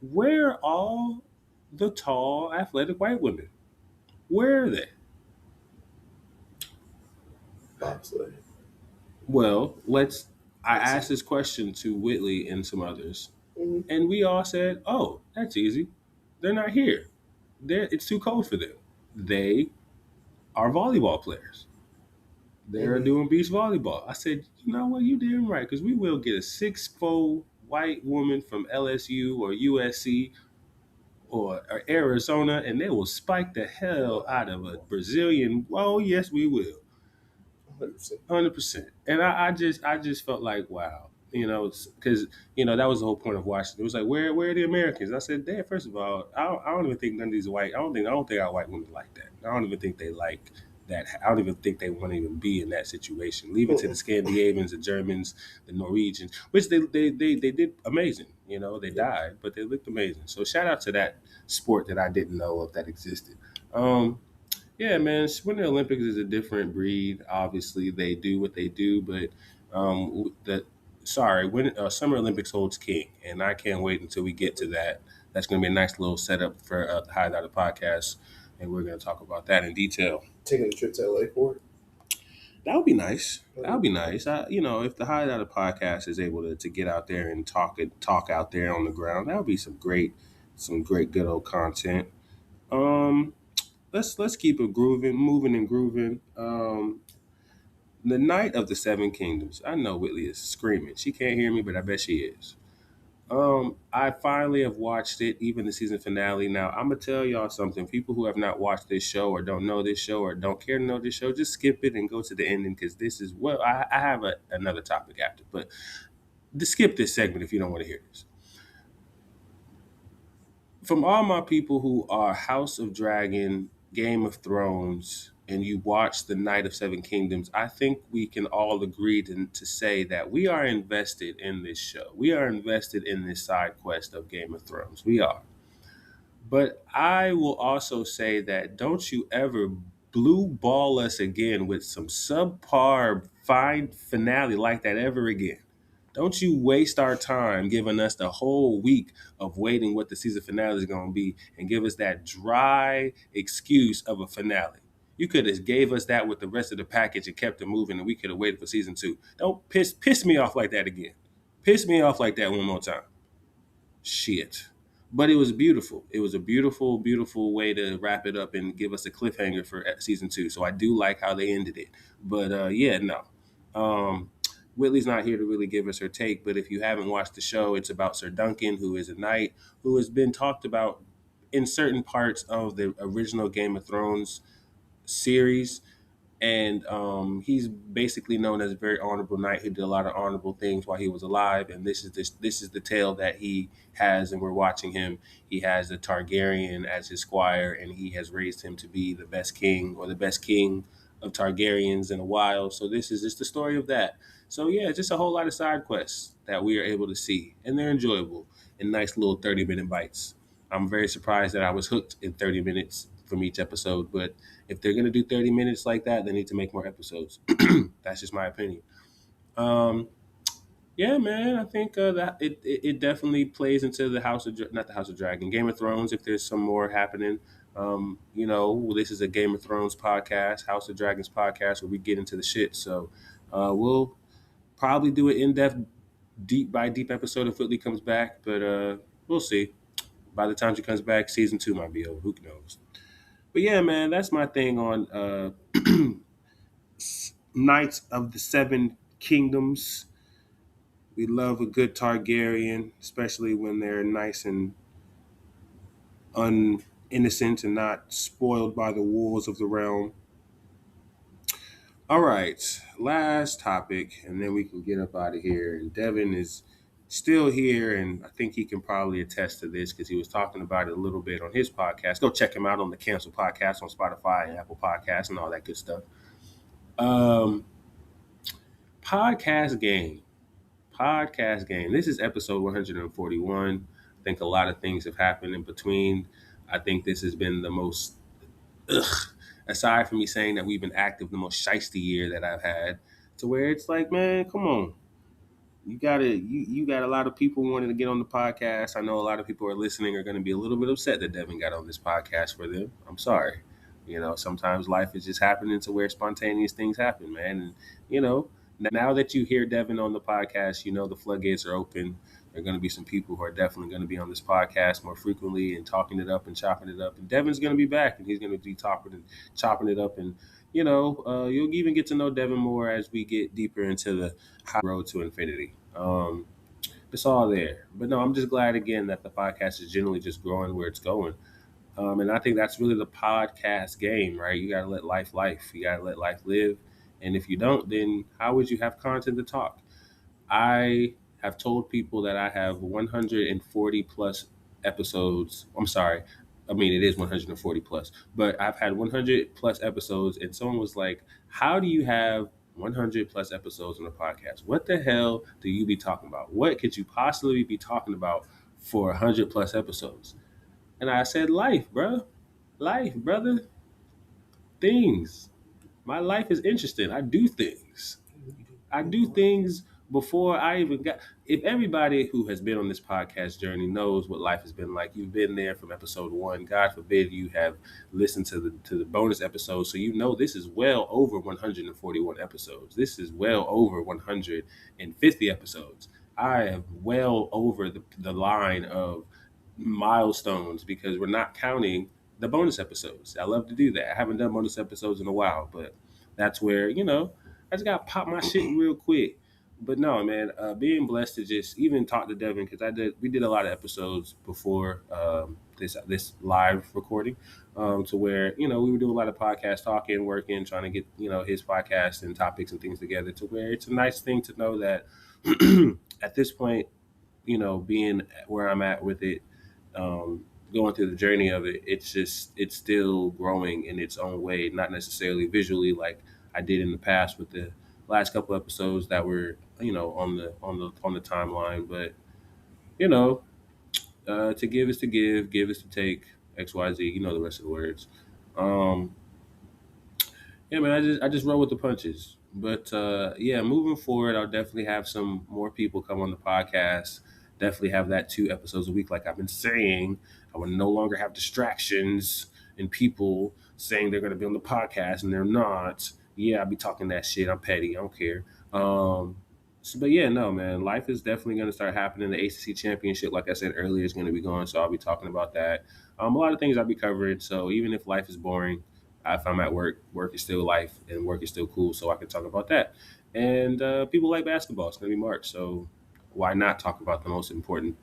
where are all the tall, athletic white women? Where are they? bobsled. Well, I asked this question to Whitley and some others, Mhm. and we all said, oh, that's easy. They're not here. It's too cold for them. They are volleyball players. They're Mhm. doing beach volleyball. I said, you know what? You damn right, because we will get a 6'4" white woman from LSU or USC or Arizona, and they will spike the hell out of a Brazilian. Oh, yes, we will. 100%. 100%. And I just felt like, wow. because that was the whole point of watching. It was like, where are the Americans? I said, Dad, first of all, I don't even think none of these white. I don't think our white women like that. I don't even think they like that. I don't even think they want to even be in that situation. Leave it to the Scandinavians, the Germans, the Norwegians, which they did amazing. They died, but they looked amazing. So shout out to that sport that I didn't know of that existed. Um, yeah, man. Winter Olympics is a different breed. Obviously, they do what they do, but the when Summer Olympics holds king, and I can't wait until we get to that. That's going to be a nice little setup for the High Data podcast, and we're going to talk about that in detail. Taking a trip to LA for it. That would be nice. That would be nice. If the High Data podcast is able to get out there and talk out there on the ground, that would be some great good old content. Um, let's keep it grooving, moving and grooving. The Night of the Seven Kingdoms. I know Whitley is screaming. She can't hear me, but I bet she is. I finally have watched it, even the season finale. Now, I'm gonna tell y'all something. People who have not watched this show or don't know this show or don't care to know this show, just skip it and go to the ending because this is I have another topic after, but just skip this segment if you don't want to hear this. From all my people who are House of Dragon, Game of Thrones, and you watch The Night of Seven Kingdoms, I think we can all agree to say that we are invested in this show. We are invested in this side quest of Game of Thrones. We are. But I will also say that don't you ever blue ball us again with some subpar fine finale like that ever again. Don't you waste our time giving us the whole week of waiting what the season finale is going to be and give us that dry excuse of a finale. You could have gave us that with the rest of the package and kept it moving, and we could have waited for season 2. Don't piss me off like that again. Piss me off like that one more time. Shit. But it was beautiful. It was a beautiful, beautiful way to wrap it up and give us a cliffhanger for season 2. So I do like how they ended it. But yeah, no. Whitley's not here to really give us her take, but if you haven't watched the show, it's about Sir Duncan, who is a knight who has been talked about in certain parts of the original Game of Thrones series. And he's basically known as a very honorable knight who did a lot of honorable things while he was alive. And this is the tale that he has, and we're watching him. He has a Targaryen as his squire, and he has raised him to be the best king or the best king of Targaryens in a while. So this is just the story of that. So yeah, just a whole lot of side quests that we are able to see, and they're enjoyable in nice little 30-minute bites. I'm very surprised that I was hooked in 30 minutes from each episode, but if they're going to do 30 minutes like that, they need to make more episodes. That's just my opinion. Yeah, man, I think that it definitely plays into the not the House of Dragon, Game of Thrones. If there's some more happening, this is a Game of Thrones podcast, House of Dragons podcast, where we get into the shit. So we'll probably do an in-depth, deep by deep episode if Whitley comes back, but we'll see. By the time she comes back, season 2 might be over. Who knows? But yeah, man, that's my thing on Knights of the Seven Kingdoms. We love a good Targaryen, especially when they're nice and innocent and not spoiled by the wolves of the realm. All right, last topic, and then we can get up out of here. And Devin is still here, and I think he can probably attest to this because he was talking about it a little bit on his podcast. Go check him out on the Cancel Podcast on Spotify and Apple Podcasts and all that good stuff. Podcast game. This is episode 141. I think a lot of things have happened in between. I think this has been the most, aside from me saying that we've been active, the most shiesty year that I've had, to where it's like, man, come on. You got a lot of people wanting to get on the podcast. I know a lot of people are listening are going to be a little bit upset that Devin got on this podcast for them. I'm sorry. Sometimes life is just happening to where spontaneous things happen, man. And, now that you hear Devin on the podcast, the floodgates are open. There are going to be some people who are definitely going to be on this podcast more frequently and talking it up and chopping it up. And Devin's going to be back, and he's going to be chopping it up. And, you'll even get to know Devin more as we get deeper into the road to infinity. It's all there. But no, I'm just glad, again, that the podcast is generally just growing where it's going. And I think that's really the podcast game, right? You got to let life. You got to let life live. And if you don't, then how would you have content to talk? I have told people that I have 140 plus episodes. I'm sorry. I mean, it is 140 plus, but I've had 100 plus episodes, and someone was like, how do you have 100 plus episodes on a podcast? What the hell do you be talking about? What could you possibly be talking about for 100 plus episodes? And I said, life, bro. Life, brother. Things. My life is interesting. I do things. I do things before I even got. If everybody who has been on this podcast journey knows what life has been like, you've been there from episode one. God forbid you have listened to the bonus episode, so you know this is well over 141 episodes. This is well over 150 episodes. I am well over the line of milestones because we're not counting the bonus episodes. I love to do that. I haven't done bonus episodes in a while, but that's where, I just got to pop my shit real quick. But no, man, being blessed to just even talk to Devin, because we did a lot of episodes before this live recording, to where, we were doing a lot of podcast talking, working, trying to get, his podcast and topics and things together, to where it's a nice thing to know that at this point, being where I'm at with it, going through the journey of it, it's still growing in its own way, not necessarily visually like I did in the past with the last couple episodes that were, on the timeline, but you know, to give is to give is to take, XYZ, the rest of the words. Um, yeah, man, I just roll with the punches. But yeah, moving forward, I'll definitely have some more people come on the podcast. Definitely have that 2 episodes a week, like I've been saying. I will no longer have distractions and people saying they're going to be on the podcast and they're not. Yeah, I'll be talking that shit. I'm petty. I don't care. But yeah, no, man, life is definitely going to start happening. The ACC championship, like I said earlier, is going to be going. So I'll be talking about that. A lot of things I'll be covering. So even if life is boring, if I'm at work, work is still life and work is still cool. So I can talk about that. And people like basketball. It's going to be March. So why not talk about the most important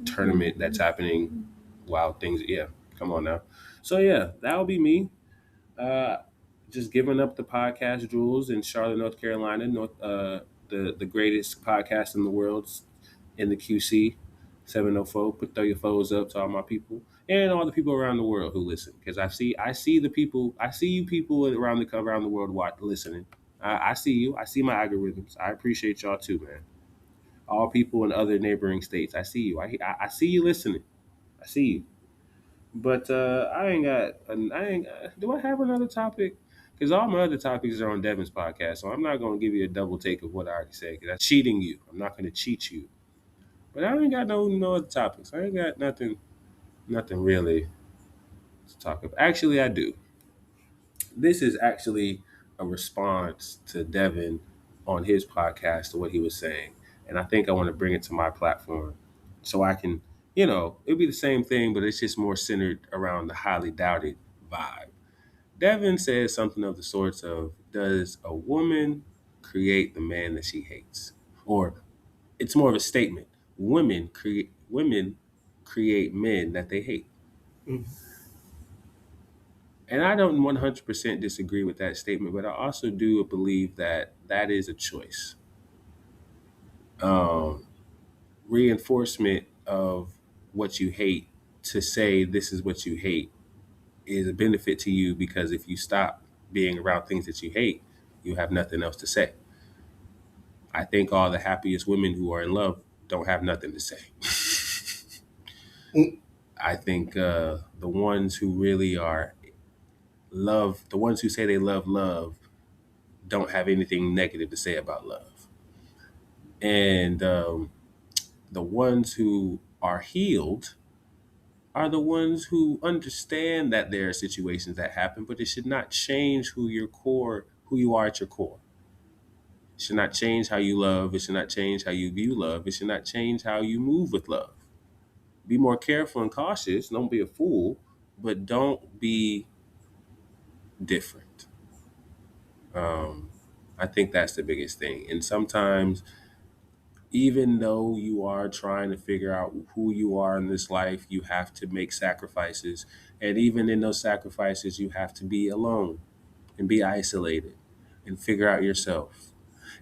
tournament that's happening while things, yeah, come on now. So yeah, that'll be me. Uh, just giving up the podcast jewels in Charlotte, North Carolina, the greatest podcast in the world in the QC 704. Throw your foes up to all my people and all the people around the world who listen, because I see the people, I see you people around the world listening. I see you. I see my algorithms. I appreciate y'all too, man. All people in other neighboring states. I see you. I see you listening. I see you. But I ain't got. I ain't. Do I have another topic? Because all my other topics are on Devin's podcast, so I'm not going to give you a double take of what I already said. Because that's cheating you. I'm not going to cheat you. But I ain't got no other topics. I ain't got nothing really to talk about. Actually, I do. This is actually a response to Devin on his podcast to what he was saying, and I think I want to bring it to my platform so I can, it'd be the same thing, but it's just more centered around the highly doubted vibe. Devin says something of the sorts of, "Does a woman create the man that she hates?" Or it's more of a statement. Women create men that they hate. Mm. And I don't 100% disagree with that statement, but I also do believe that that is a choice. Um, Reinforcement of what you hate, to say this is what you hate, is a benefit to you, because if you stop being around things that you hate, you have nothing else to say. I think all the happiest women who are in love don't have nothing to say. Mm. I think the ones who really are love, the ones who say they love, don't have anything negative to say about love. And the ones who are healed are the ones who understand that there are situations that happen, but it should not change who you are at your core. It should not change how you love. It should not change how you view love. It should not change how you move with love. Be more careful and cautious. Don't be a fool, but don't be different. Um, I think that's the biggest thing. And sometimes, even though you are trying to figure out who you are in this life, you have to make sacrifices. And even in those sacrifices, you have to be alone and be isolated and figure out yourself.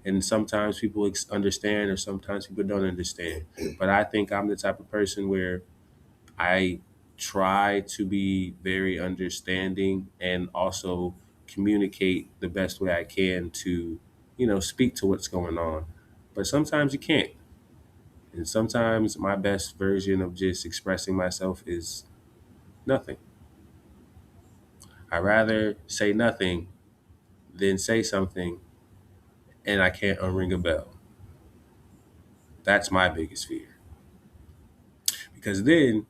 And sometimes people understand, or sometimes people don't understand. But I think I'm the type of person where I try to be very understanding and also communicate the best way I can to, speak to what's going on. But sometimes you can't. And sometimes my best version of just expressing myself is nothing. I rather say nothing than say something and I can't unring a bell. That's my biggest fear. Because then,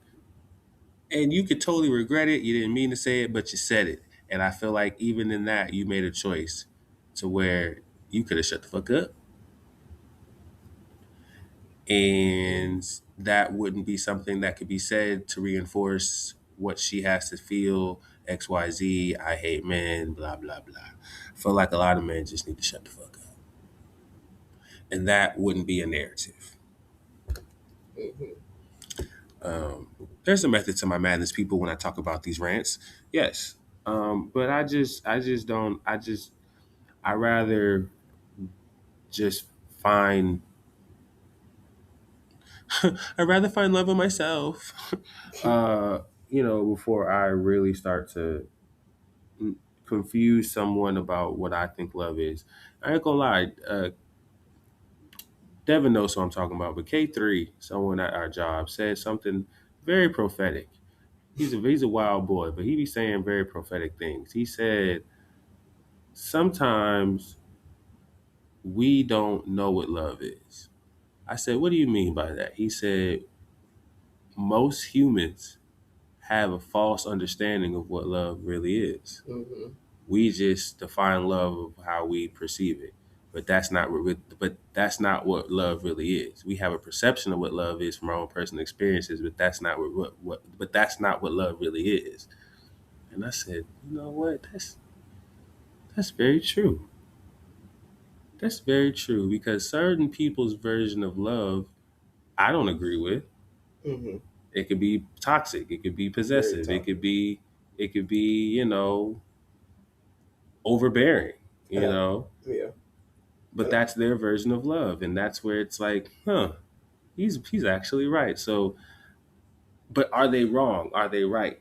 and you could totally regret it. You didn't mean to say it, but you said it. And I feel like even in that, you made a choice to where you could have shut the fuck up. And that wouldn't be something that could be said to reinforce what she has to feel. XYZ, I hate men, blah, blah, blah. I feel like a lot of men just need to shut the fuck up. And that wouldn't be a narrative. There's a method to my madness, people, when I talk about these rants. Yes. But I rather just find, I'd rather find love in myself, before I really start to confuse someone about what I think love is. I ain't gonna lie. Devin knows what I'm talking about, but K3, someone at our job, said something very prophetic. He's a wild boy, but he be saying very prophetic things. He said, sometimes we don't know what love is. I said, what do you mean by that? He said, most humans have a false understanding of what love really is. Mm-hmm. We just define love of how we perceive it. But that's not what love really is. We have a perception of what love is from our own personal experiences, but that's not what love really is. And I said, you know what? That's very true. That's very true, because certain people's version of love I don't agree with. Mm-hmm. It could be toxic. It could be Very possessive. It tough. could be it could be, overbearing, Yeah. But that's their version of love. And that's where it's like, he's actually right. So, but are they wrong? Are they right?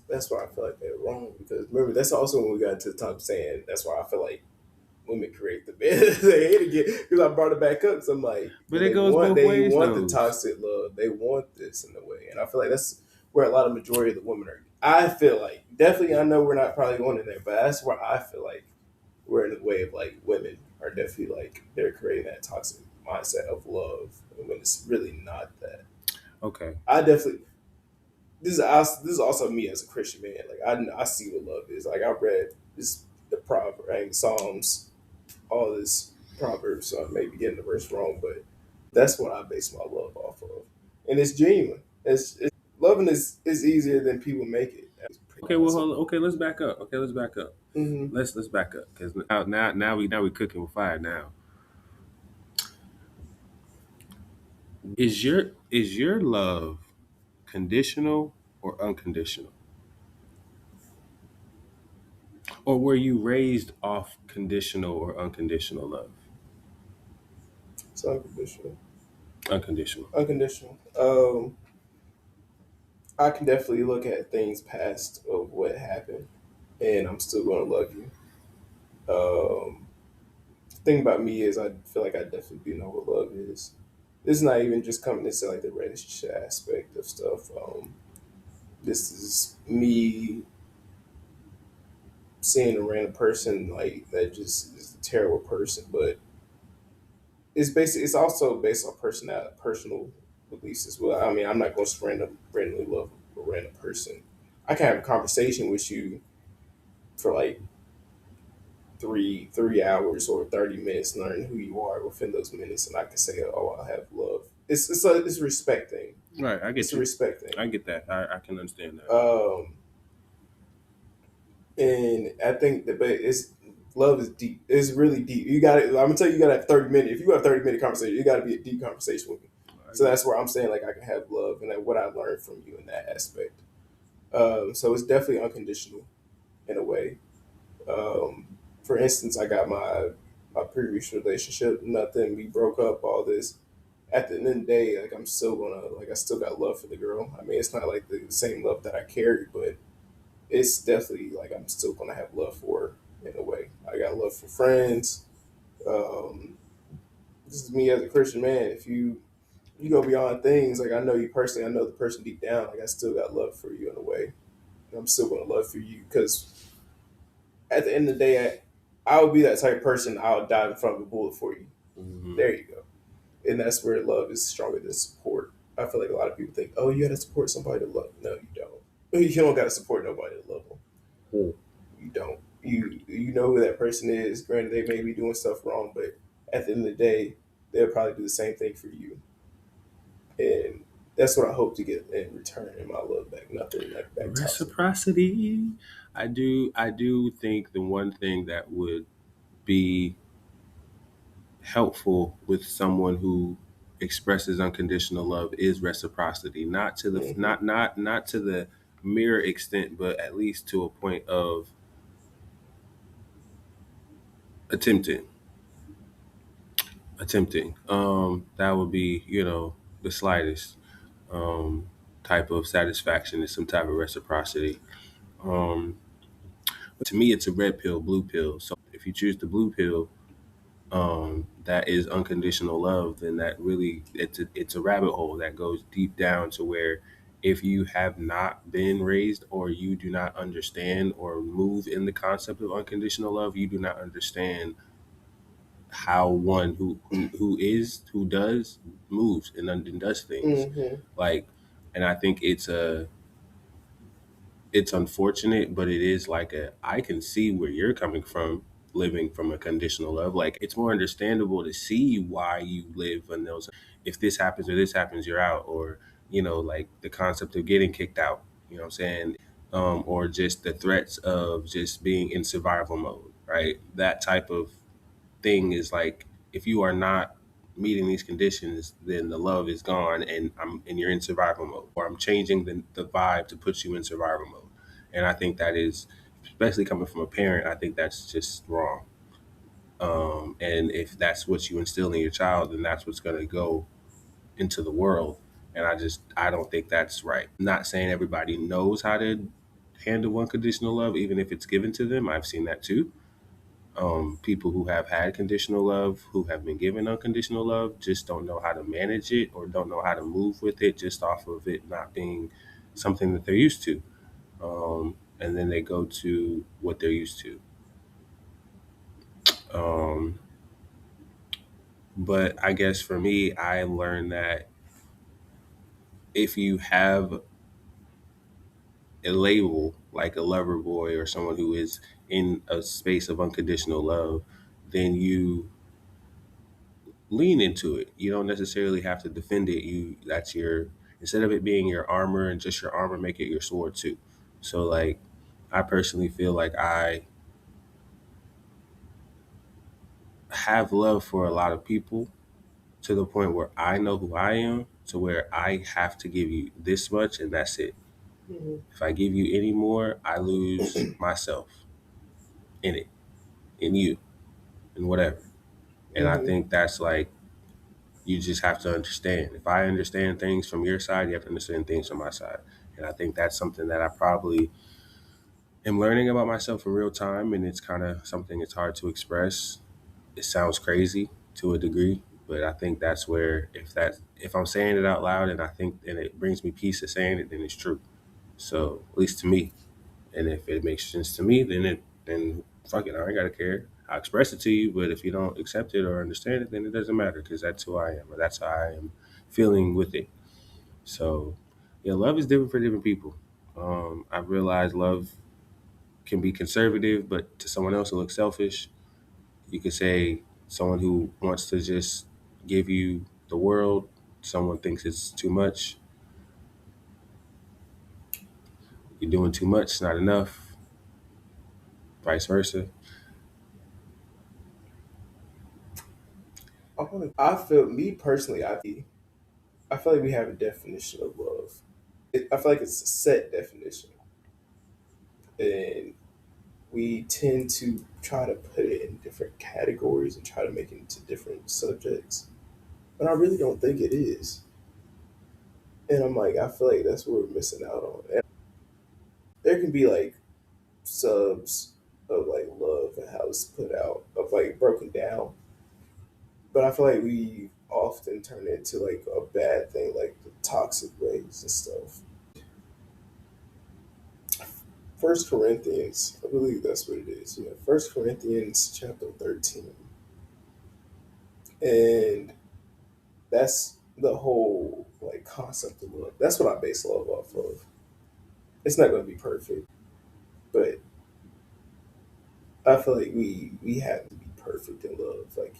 That's why I feel like they're wrong, because remember, that's also when we got to the top saying that's why I feel like women create the men. They hate it because I brought it back up. So I'm like, But and it goes both ways, want though. the toxic love. They want this in a way, and I feel like that's where a lot of majority of the women are. I feel like definitely. I know we're not probably going in there, but that's where I feel like we're in the way of like women are definitely like they're creating that toxic mindset of love when it's really not that. Okay. I definitely. This is also me as a Christian man. Like I see what love is. Like I read this the proverb, right? Psalms, all this proverbs. So I may be getting the verse wrong, but that's what I base my love off of, and it's genuine. It's loving is easier than people make it. Okay. Well, hold on. Okay, let's back up. Mm-hmm. Let's back up, because now we cooking with fire. Now, is your love conditional or unconditional, or were you raised off conditional or unconditional love? It's unconditional. Unconditional. Unconditional. I can definitely look at things past of what happened, and I'm still going to love you. The thing about me is I feel like I definitely do know what love is. It's not even just coming into like the relationship aspect of stuff. This is me seeing a random person like that just is a terrible person, but it's also based on personal beliefs as well. I mean, I'm not going to randomly love a random person. I can have a conversation with you for like three hours or 30 minutes, learn who you are within those minutes, and I can say, oh, I have love. It's a respect thing. Right. I get It's a you. respect thing. I get that. I can understand that. And I think that, but it's love is deep. It's really deep. You got to. I'm gonna tell you, you got to have 30 minutes. If you got a 30-minute conversation, you got to be a deep conversation with me. So that's where I'm saying like I can have love and what I learned from you in that aspect. So it's definitely unconditional in a way. For instance, I got my my previous relationship, nothing. We broke up, all this. At the end of the day, like I'm still gonna like I still got love for the girl. I mean, it's not like the same love that I carried, but it's definitely like I'm still gonna have love for her in a way. I got love for friends. Um, this is me as a Christian man. If you go beyond things, like I know you personally, I know the person deep down. Like I still got love for you in a way. And I'm still gonna love for you because at the end of the day, I would be that type of person. I'll die in front of a bullet for you. Mm-hmm. There you go. And that's where love is stronger than support. I feel like a lot of people think, oh, you got to support somebody to love. No, you don't. You don't got to support nobody to love them. Cool. You don't. You know who that person is. Granted, they may be doing stuff wrong, but at the end of the day, they'll probably do the same thing for you. And that's what I hope to get in return in my love back. Nothing like back toxic. Reciprocity. I do think the one thing that would be helpful with someone who expresses unconditional love is reciprocity. Not to the Mm-hmm. not to the mere extent, but at least to a point of attempting. That would be, the slightest type of satisfaction is some type of reciprocity. Um, but to me, it's a red pill, blue pill. So if you choose the blue pill, that is unconditional love, then that really it's a rabbit hole that goes deep down to where if you have not been raised or you do not understand or move in the concept of unconditional love, you do not understand how one who does moves and does things. Mm-hmm. Like, and I think it's unfortunate, but it is like I can see where you're coming from living from a conditional love. Like it's more understandable to see why you live in those, if this happens or this happens, you're out, or, like the concept of getting kicked out, you know what I'm saying? Or just the threats of just being in survival mode, right? That type of thing is like if you are not meeting these conditions, then the love is gone, and you're in survival mode. Or I'm changing the vibe to put you in survival mode, and I think that is, especially coming from a parent, I think that's just wrong. And if that's what you instill in your child, then that's what's going to go into the world. And I don't think that's right. Not saying everybody knows how to handle unconditional love, even if it's given to them. I've seen that too. People who have had conditional love, who have been given unconditional love, just don't know how to manage it or don't know how to move with it just off of it not being something that they're used to. And then they go to what they're used to. Um, but I guess for me, I learned that if you have a label like a lover boy or someone who is in a space of unconditional love, then you lean into it. You don't necessarily have to defend it. That's your, instead of it being your armor and just your armor, make it your sword too. So like I personally feel like I have love for a lot of people to the point where I know who I am, to where I have to give you this much and that's it. Mm-hmm. If I give you any more, I lose myself in it, in you, and whatever. And I Mm-hmm. think that's like, you just have to understand. If I understand things from your side, you have to understand things from my side. And I think that's something that I probably am learning about myself in real time. And it's kind of something it's hard to express. It sounds crazy to a degree, but I think that's where, if I'm saying it out loud and I think, and it brings me peace of saying it, then it's true. So at least to me. And if it makes sense to me, then fuck it, I ain't gotta care. I'll express it to you, but if you don't accept it or understand it, then it doesn't matter because that's who I am, or that's how I am feeling with it. So, yeah, love is different for different people. I've realized love can be conservative, but to someone else it looks selfish. You could say someone who wants to just give you the world, someone thinks it's too much. You're doing too much, not enough, vice versa. I feel me personally. I feel like we have a definition of love. I feel like it's a set definition, and we tend to try to put it in different categories and try to make it into different subjects. But I really don't think it is. And I'm like, I feel like that's what we're missing out on. And there can be like subs of like love and how it's put out, of like broken down. But I feel like we often turn it into like a bad thing, like the toxic ways and stuff. First Corinthians, I believe that's what it is. Yeah, First Corinthians chapter 13. And that's the whole like concept of love. That's what I base love off of. It's not gonna be perfect, but I feel like we have to be perfect in love. Like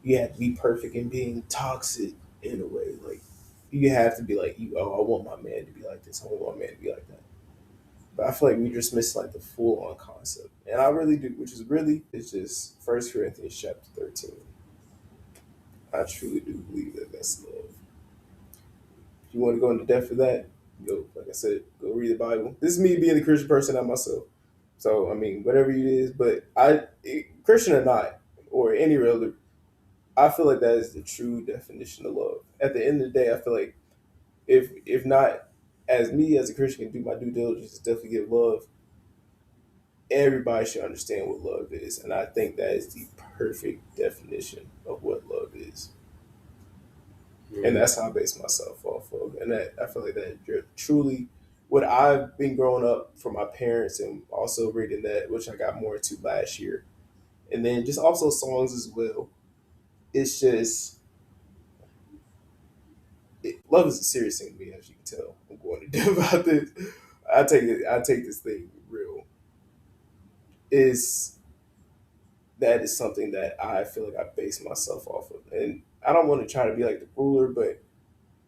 you have to be perfect in being toxic in a way. Like you have to be like you. Oh, I want my man to be like this. I want my man to be like that. But I feel like we just miss like the full on concept, and I really do. Which is really it's just First Corinthians chapter 13. I truly do believe that that's love. If you want to go into depth for that, go. Like I said, go read the Bible. This is me being the Christian person, not myself. So I mean, whatever it is, but Christian or not, or any other, I feel like that is the true definition of love. At the end of the day, I feel like if not, as me as a Christian can do my due diligence to definitely give love, everybody should understand what love is, and I think that is the perfect definition of what love is. And that's how I base myself off of. And that I feel like that you're truly what I've been growing up from my parents and also reading that, which I got more into last year. And then just also songs as well. It's just love is a serious thing to me, as you can tell. I'm going to do about this. I take this thing real. Is that is something that I feel like I base myself off of. And I don't want to try to be like the ruler, but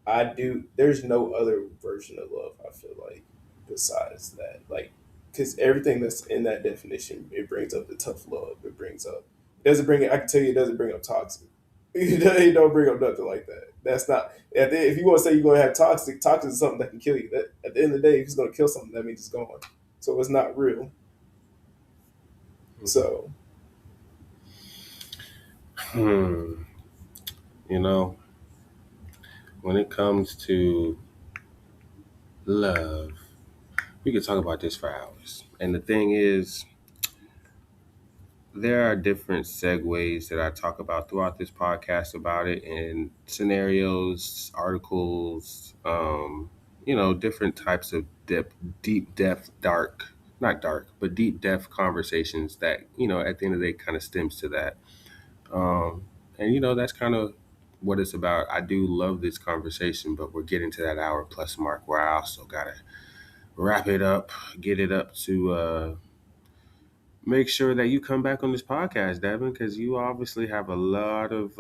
I do. There's no other version of love. I feel like besides that, like, because everything that's in that definition, it brings up the tough love. It brings up. It doesn't bring it. I can tell you, it doesn't bring up toxic. It don't bring up nothing like that. That's not. If you want to say you're going to have toxic, toxic is something that can kill you. That at the end of the day, if it's going to kill something, that means it's gone. So it's not real. So. You know, when it comes to love, we could talk about this for hours. And the thing is, there are different segues that I talk about throughout this podcast about it in scenarios, articles, different types of deep depth, not dark, but deep depth conversations that, at the end of the day kind of stems to that. And, that's kind of what it's about. I do love this conversation, but we're getting to that hour plus mark where I also got to wrap it up, get it up to, make sure that you come back on this podcast, Devin, because you obviously have a lot of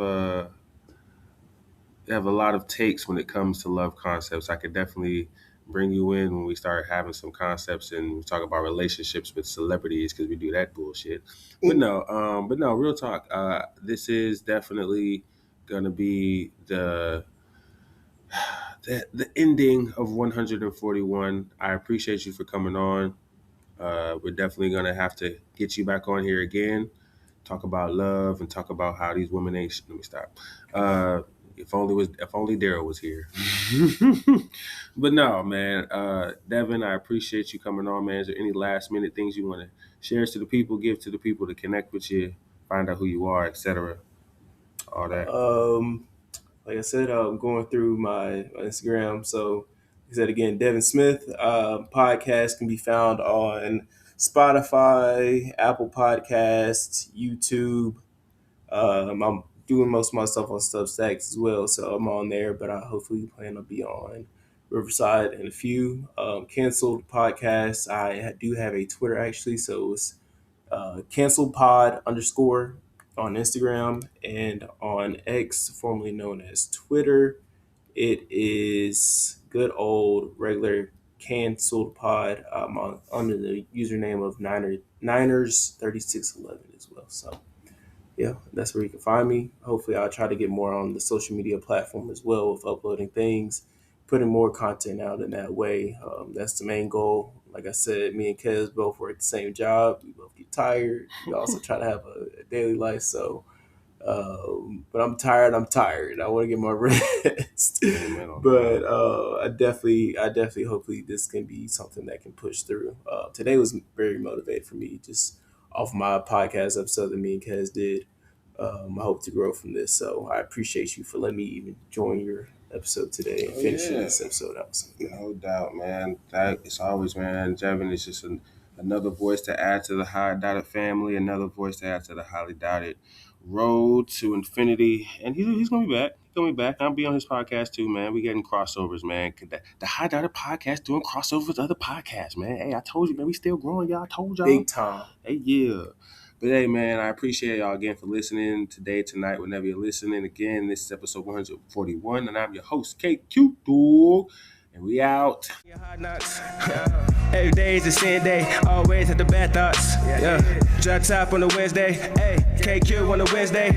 takes when it comes to love concepts. I could definitely bring you in when we start having some concepts and we talk about relationships with celebrities because we do that bullshit. But no, real talk. This is definitely gonna be the ending of 141. I appreciate you for coming on. We're definitely gonna have to get you back on here again, talk about love and talk about how these women ain't. Let me stop. If only Daryl was here. But no, man. Devin, I appreciate you coming on, man. Is there any last minute things you want to share to the people, give to the people to connect with you, find out who you are, etc. All that. Like I said, I'm going through my Instagram. So, like I said again, Devin Smith. Podcast can be found on Spotify, Apple Podcasts, YouTube. I'm doing most of my stuff on Substacks as well, so I'm on there. But I hopefully plan to be on Riverside in a few. Canceled podcast. I do have a Twitter actually, so it's canceledpod _ on Instagram, and on X, formerly known as Twitter, it is good old regular canceled pod. Under the username of Niners 3611 as well. So yeah, that's where you can find me. Hopefully, I'll try to get more on the social media platform as well with uploading things, putting more content out in that way. That's the main goal. Like I said, me and Kez both work the same job. We both get tired. We also try to have a daily life. So, but I'm tired. I want to get my rest. But I definitely, hopefully this can be something that can push through. Today was very motivated for me, just off my podcast episode that me and Kez did. I hope to grow from this. So I appreciate you for letting me even join your episode today and finishing this episode out. So, no doubt, man. It's always, man. Devin is just another voice to add to the High Dotted family, another voice to add to the Highly Dotted road to infinity. And he's gonna be back. He's gonna be back. I'll be on his podcast too, man. We getting crossovers, man. The High Dotted podcast doing crossovers with other podcasts, man. Hey, I told you, man. We still growing, y'all. I told y'all. big time. Hey, yeah. But hey, man, I appreciate y'all again for listening today, tonight, whenever you're listening. Again, this is episode 141, and I'm your host, KQ Dog, and we out. Your hard knocks. Every day is the same day. Always have the bad thoughts. Drop top on a Wednesday. Hey, KQ on a Wednesday.